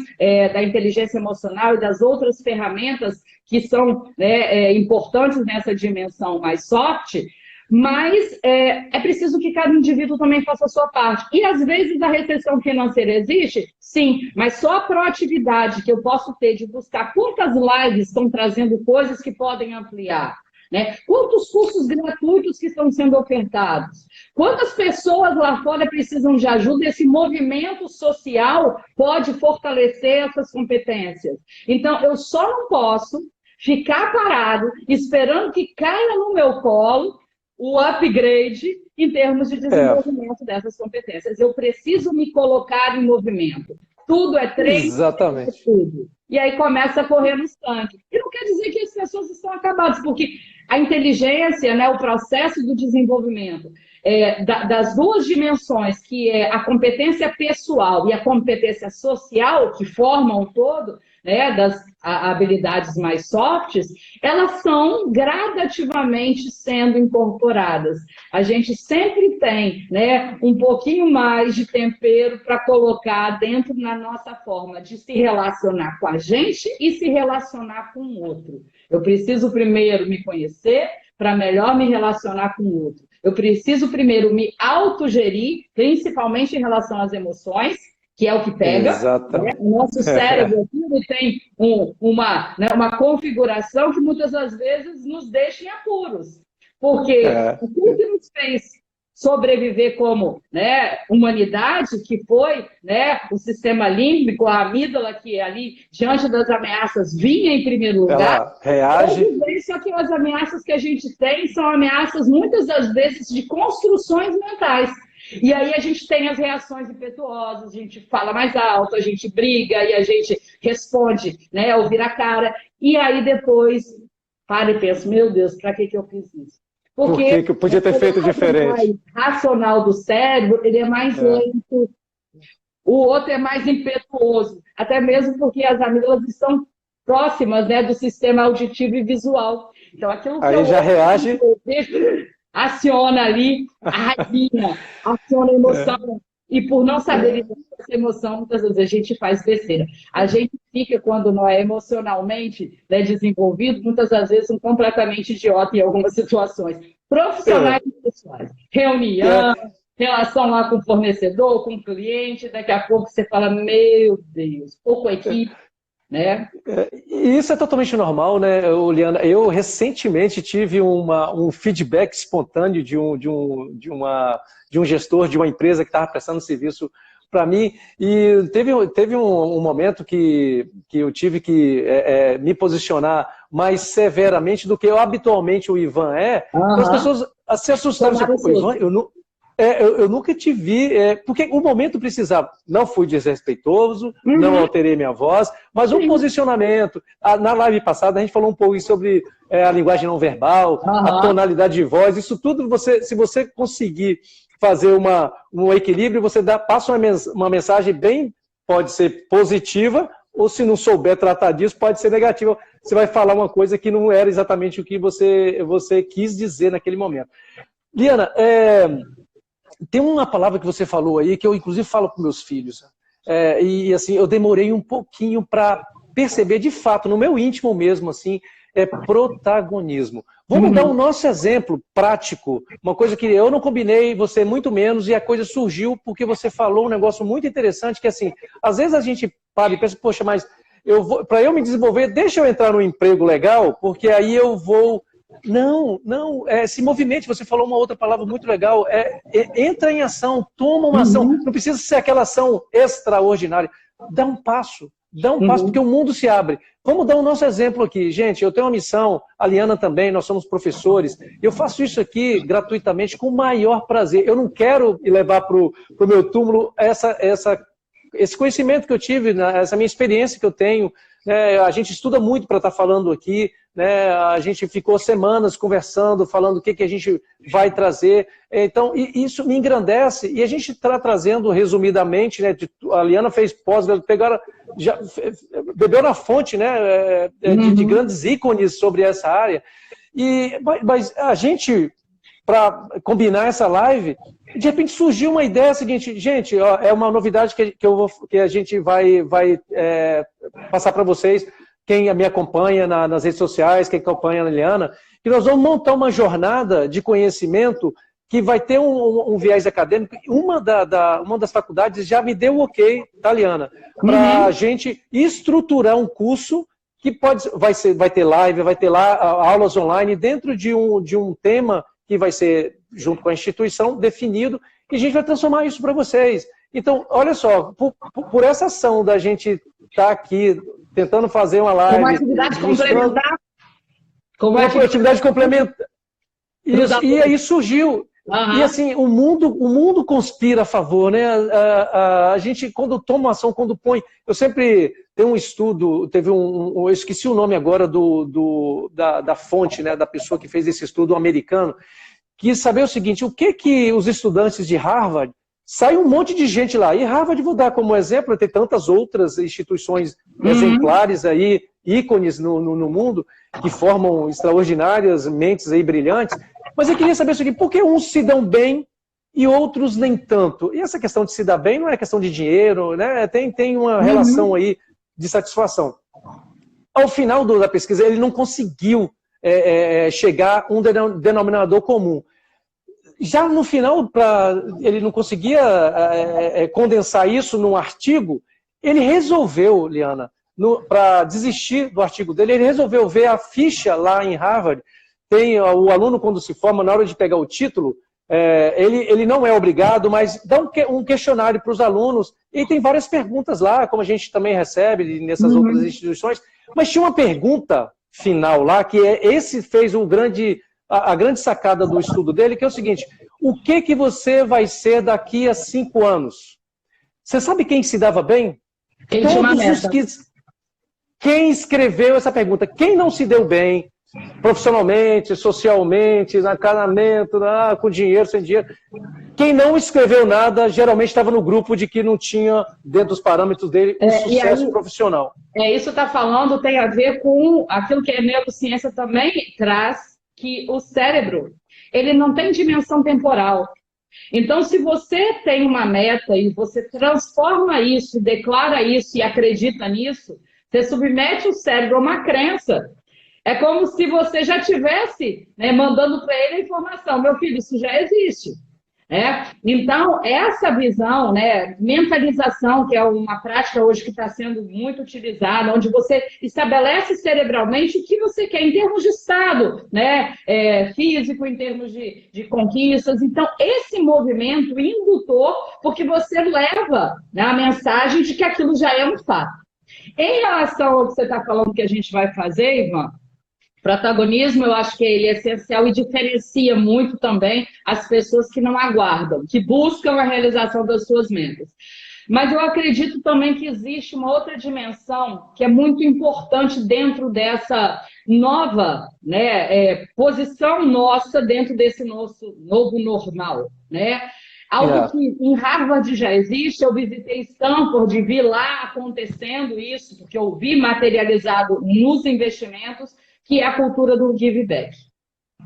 da inteligência emocional e das outras ferramentas que são, né, importantes nessa dimensão mais soft, mas é preciso que cada indivíduo também faça a sua parte. E, às vezes, a recessão financeira existe? Sim, mas só a proatividade que eu posso ter de buscar quantas lives estão trazendo coisas que podem ampliar, né? Quantos cursos gratuitos que estão sendo ofertados? Quantas pessoas lá fora precisam de ajuda? Esse movimento social pode fortalecer essas competências. Então, eu só não posso ficar parado esperando que caia no meu colo o upgrade em termos de desenvolvimento dessas competências. Eu preciso me colocar em movimento. Tudo é treino, exatamente. É tudo. E aí começa a correr no tanque. E não quer dizer que as pessoas estão acabadas, porque a inteligência, né, o processo do desenvolvimento das duas dimensões, que é a competência pessoal e a competência social, que formam o todo, né, das habilidades mais softs, elas são gradativamente sendo incorporadas. A gente sempre tem, né, um pouquinho mais de tempero para colocar dentro da nossa forma de se relacionar com a gente e se relacionar com o outro. Eu preciso primeiro me conhecer para melhor me relacionar com o outro. Eu preciso primeiro me autogerir, principalmente em relação às emoções, que é o que pega. Né? O nosso cérebro aqui tem uma configuração que muitas das vezes nos deixa em apuros. Porque o que nos fez sobreviver como, né, humanidade, que foi, né, o sistema límbico, a amígdala, que ali, diante das ameaças, vinha em primeiro lugar. Ela reage. Só que as ameaças que a gente tem são ameaças, muitas das vezes, de construções mentais. E aí a gente tem as reações impetuosas, a gente fala mais alto, a gente briga e a gente responde, né, ou vira a cara. E aí depois para e pensa, meu Deus, para que eu fiz isso? Porque que eu podia ter feito diferente? O racional do cérebro, ele é mais lento, o outro é mais impetuoso, até mesmo porque as amígdalas estão próximas, né, do sistema auditivo e visual. Então, aquilo que aí já reage, aciona ali a raivinha, aciona a emoção. E por não saber lidar com essa emoção, muitas vezes a gente faz besteira. A gente fica, quando não é emocionalmente, né, desenvolvido, muitas das vezes completamente idiota em algumas situações. Profissionais e pessoais. Reunião, relação lá com o fornecedor, com o cliente, daqui a pouco você fala, meu Deus, pouco equipe. Né? E isso é totalmente normal, né, Liana? Eu recentemente tive um feedback espontâneo de um gestor de uma empresa que estava prestando serviço para mim, e teve um momento que eu tive que me posicionar mais severamente do que habitualmente o Ivan então as pessoas se assustaram. Ivan, eu nunca te vi, porque o momento precisava. Não fui desrespeitoso, não alterei minha voz, mas um posicionamento. Na live passada a gente falou um pouco sobre a linguagem não verbal, a tonalidade de voz, isso tudo, se você conseguir fazer um equilíbrio, você passa uma mensagem bem, pode ser positiva ou se não souber tratar disso, pode ser negativo. Você vai falar uma coisa que não era exatamente o que você quis dizer naquele momento. Liana, tem uma palavra que você falou aí, que eu inclusive falo para meus filhos, e assim, eu demorei um pouquinho para perceber de fato, no meu íntimo mesmo, assim, protagonismo. Vamos dar o nosso exemplo prático, uma coisa que eu não combinei, você muito menos, e a coisa surgiu porque você falou um negócio muito interessante, que assim, às vezes a gente para e pensa, poxa, mas para eu me desenvolver, deixa eu entrar no emprego legal, porque aí eu vou... Não, se movimente, você falou uma outra palavra muito legal, entra em ação, toma uma ação, não precisa ser aquela ação extraordinária, dá um passo, porque o mundo se abre. Vamos dar o nosso exemplo aqui. Gente, eu tenho uma missão, a Liana também, nós somos professores, eu faço isso aqui gratuitamente com o maior prazer. Eu não quero levar para o meu túmulo esse conhecimento que eu tive, essa minha experiência que eu tenho. A gente estuda muito para estar falando aqui, a gente ficou semanas conversando, falando o que a gente vai trazer. Então, isso me engrandece. E a gente está trazendo, resumidamente, a Liana fez pós, bebeu na fonte de grandes ícones sobre essa área. Mas a gente, para combinar essa live, de repente surgiu uma ideia seguinte, gente, é uma novidade que a gente vai passar para vocês, quem me acompanha nas redes sociais, quem acompanha a Liana, que nós vamos montar uma jornada de conhecimento que vai ter um viés acadêmico. Uma das faculdades já me deu o ok, tá, Liana? Para a gente estruturar um curso que vai ter live, vai ter lá aulas online dentro de um tema que vai ser, junto com a instituição, definido, e a gente vai transformar isso para vocês. Então, olha só, por essa ação da gente estar aqui tentando fazer uma live... Uma atividade complementar. Uma atividade complementar. Isso, e aí surgiu... E assim, o mundo conspira a favor, né? A gente, quando toma ação, quando põe... Eu sempre tenho um estudo, eu esqueci o nome agora da fonte, né, da pessoa que fez esse estudo, um americano, quis saber o seguinte, o que os estudantes de Harvard, sai um monte de gente lá, e Harvard, vou dar como exemplo, tem tantas outras instituições exemplares aí, ícones no mundo, que formam extraordinárias mentes aí brilhantes, mas eu queria saber o seguinte, por que uns se dão bem e outros nem tanto? E essa questão de se dar bem não é questão de dinheiro, né? Tem uma relação aí de satisfação. Ao final da pesquisa, ele não conseguiu chegar a um denominador comum. Já no final, ele não conseguia condensar isso num artigo, ele resolveu, Liana, para desistir do artigo dele, ele resolveu ver a ficha lá em Harvard. Tem o aluno, quando se forma, na hora de pegar o título, ele não é obrigado, mas dá um questionário para os alunos, e tem várias perguntas lá, como a gente também recebe nessas outras instituições, mas tinha uma pergunta final lá, que esse fez a grande sacada do estudo dele, que é o seguinte, o que você vai ser daqui a 5 anos? Você sabe quem se dava bem? Quem escreveu essa pergunta? Quem não se deu bem? Profissionalmente, socialmente, no casamento, com dinheiro, sem dinheiro. Quem não escreveu nada, geralmente estava no grupo de que não tinha, dentro dos parâmetros dele, sucesso profissional. Isso está falando, tem a ver com aquilo que a neurociência também traz, que o cérebro, ele não tem dimensão temporal. Então, se você tem uma meta e você transforma isso, declara isso e acredita nisso, você submete o cérebro a uma crença. É como se você já tivesse mandando para ele a informação. Meu filho, isso já existe. Então, essa visão, mentalização, que é uma prática hoje que está sendo muito utilizada, onde você estabelece cerebralmente o que você quer em termos de estado, físico, em termos de conquistas. Então, esse movimento indutor, porque você leva a mensagem de que aquilo já é um fato. Em relação ao que você está falando que a gente vai fazer, Ivan, protagonismo, eu acho que ele é essencial e diferencia muito também as pessoas que não aguardam, que buscam a realização das suas metas. Mas eu acredito também que existe uma outra dimensão que é muito importante dentro dessa nova posição nossa dentro desse nosso novo normal, Algo que em Harvard já existe, eu visitei Stanford, vi lá acontecendo isso, porque eu vi materializado nos investimentos, que é a cultura do give back.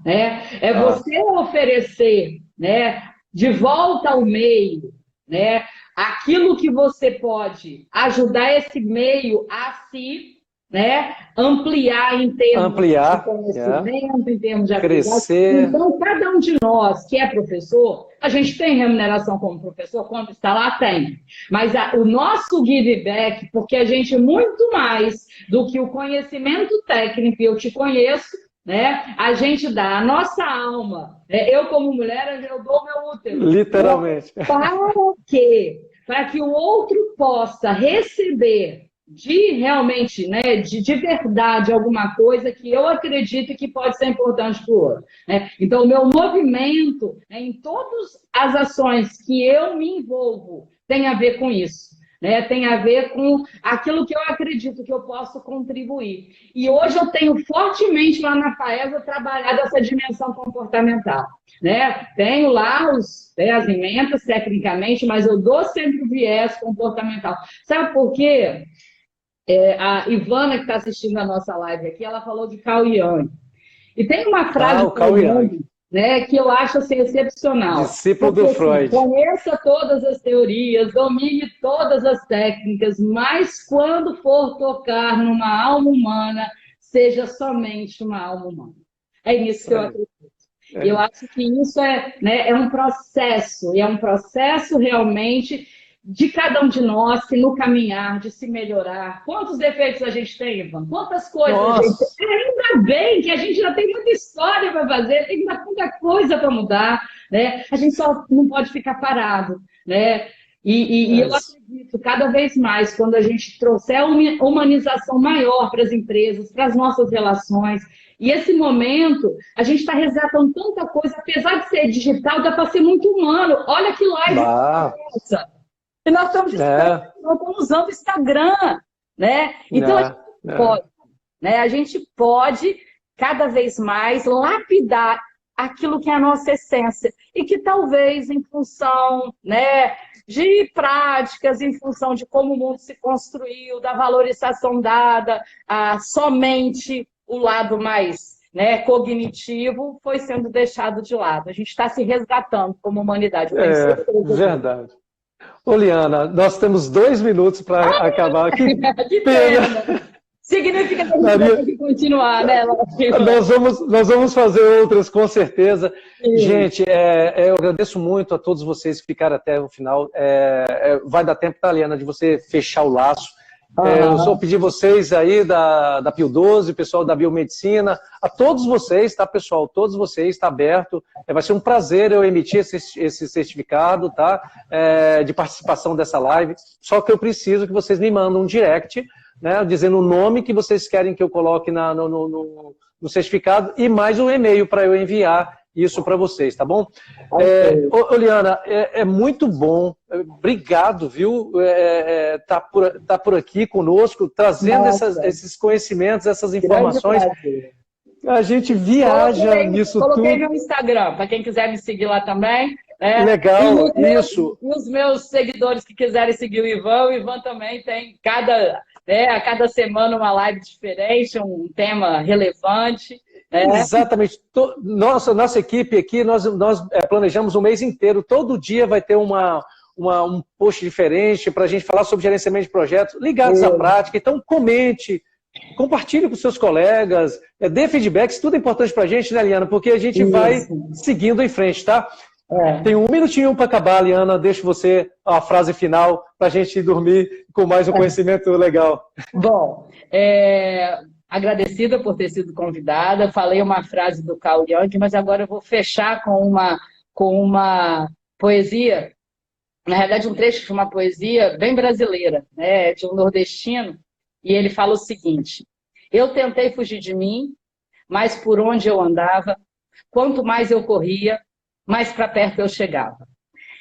Né? É você oferecer, né, de volta ao meio, né, aquilo que você pode ajudar esse meio a se, né, ampliar em termos de conhecimento, em termos de atividade. Crescer. Então, cada um de nós que é professor, a gente tem remuneração como professor, quando está lá, tem. Mas o nosso give back, porque a gente, muito mais do que o conhecimento técnico, eu te conheço, né? A gente dá a nossa alma, né? Eu como mulher, eu dou meu útero. Literalmente. Para quê? Para que o outro possa receber de realmente, né, de verdade, alguma coisa que eu acredito que pode ser importante para o outro. Né? Então, o meu movimento, né, em todas as ações que eu me envolvo, tem a ver com isso. Né, tem a ver com aquilo que eu acredito que eu posso contribuir. E hoje eu tenho fortemente lá na FAESA trabalhado essa dimensão comportamental. Né? Tenho lá as emendas, tecnicamente, mas eu dou sempre o viés comportamental. Sabe por quê? A Ivana, que está assistindo a nossa live aqui, ela falou de Carl Jung. E tem uma frase do Carl Jung, né, que eu acho assim, excepcional. Discípulo do Freud. Conheça todas as teorias, domine todas as técnicas, mas quando for tocar numa alma humana, seja somente uma alma humana. É nisso que eu acredito. Eu acho que isso é um processo, e é um processo realmente de cada um de nós, que no caminhar, de se melhorar. Quantos defeitos a gente tem, Ivan? Quantas coisas a gente tem? Ainda bem que a gente já tem muita história para fazer, tem muita coisa para mudar, né? A gente só não pode ficar parado, né? E eu acredito, cada vez mais, quando a gente trouxer uma humanização maior para as empresas, para as nossas relações, e esse momento, a gente está resgatando tanta coisa, apesar de ser digital, dá para ser muito humano. Olha que live essa! E nós estamos usando o Instagram, né? Então, a gente pode, cada vez mais, lapidar aquilo que é a nossa essência. E que talvez, em função, né, de práticas, em função de como o mundo se construiu, da valorização dada a somente o lado mais, né, cognitivo, foi sendo deixado de lado. A gente está se resgatando como humanidade. Verdade. Ô, Liana, nós temos 2 minutos para acabar aqui. Que pena! Significa que a gente tem que continuar, né? Nós vamos fazer outras, com certeza. Sim. Gente, eu agradeço muito a todos vocês que ficaram até o final. Vai dar tempo, tá, Liana, de você fechar o laço. Eu só pedi vocês aí da Pio 12, pessoal da Biomedicina, a todos vocês, tá, pessoal? Todos vocês, está aberto. Vai ser um prazer eu emitir esse certificado, tá? De participação dessa live. Só que eu preciso que vocês me mandem um direct, né, dizendo o nome que vocês querem que eu coloque no certificado e mais um e-mail para eu enviar isso para vocês, tá bom? Liana, é muito bom, obrigado, viu? Tá por aqui conosco, trazendo esses conhecimentos, essas informações. A gente viaja nisso tudo. Coloquei no Instagram, para quem quiser me seguir lá também. Legal, isso. E os meus seguidores que quiserem seguir o Ivan também tem a cada semana uma live diferente, um tema relevante. Exatamente. Nossa equipe aqui, nós planejamos um mês inteiro. Todo dia vai ter um post diferente para a gente falar sobre gerenciamento de projetos ligados à prática. Então, comente, compartilhe com seus colegas, dê feedbacks, tudo é importante para a gente, né, Liana? Porque a gente vai seguindo em frente, tá? Tem 1 minutinho para acabar, Liana. Deixo você a frase final para a gente dormir com mais um conhecimento legal. Bom, agradecida por ter sido convidada. Falei uma frase do Carl Jung, mas agora eu vou fechar com uma poesia, na realidade um trecho de uma poesia bem brasileira, né, de um nordestino, e ele fala o seguinte: eu tentei fugir de mim, mas por onde eu andava, quanto mais eu corria, mais para perto eu chegava.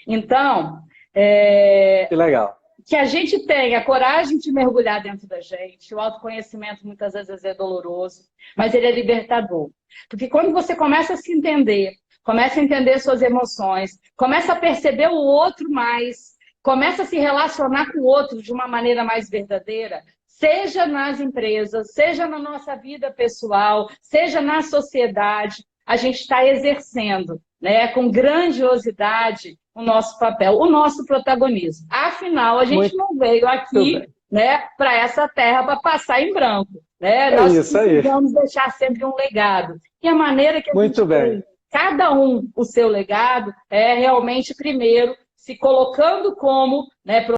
Então, que legal. Que a gente tenha a coragem de mergulhar dentro da gente. O autoconhecimento muitas vezes é doloroso, mas ele é libertador. Porque quando você começa a se entender Começa a entender suas emoções, começa a perceber o outro mais, começa a se relacionar com o outro de uma maneira mais verdadeira, seja nas empresas, seja na nossa vida pessoal, seja na sociedade, a gente está exercendo, né, com grandiosidade o nosso papel, o nosso protagonismo. Afinal, a gente não veio aqui, né, para essa terra para passar em branco. Né? Nós precisamos deixar sempre um legado. E a maneira que a gente tem, cada um o seu legado, é realmente, primeiro, se colocando como, né,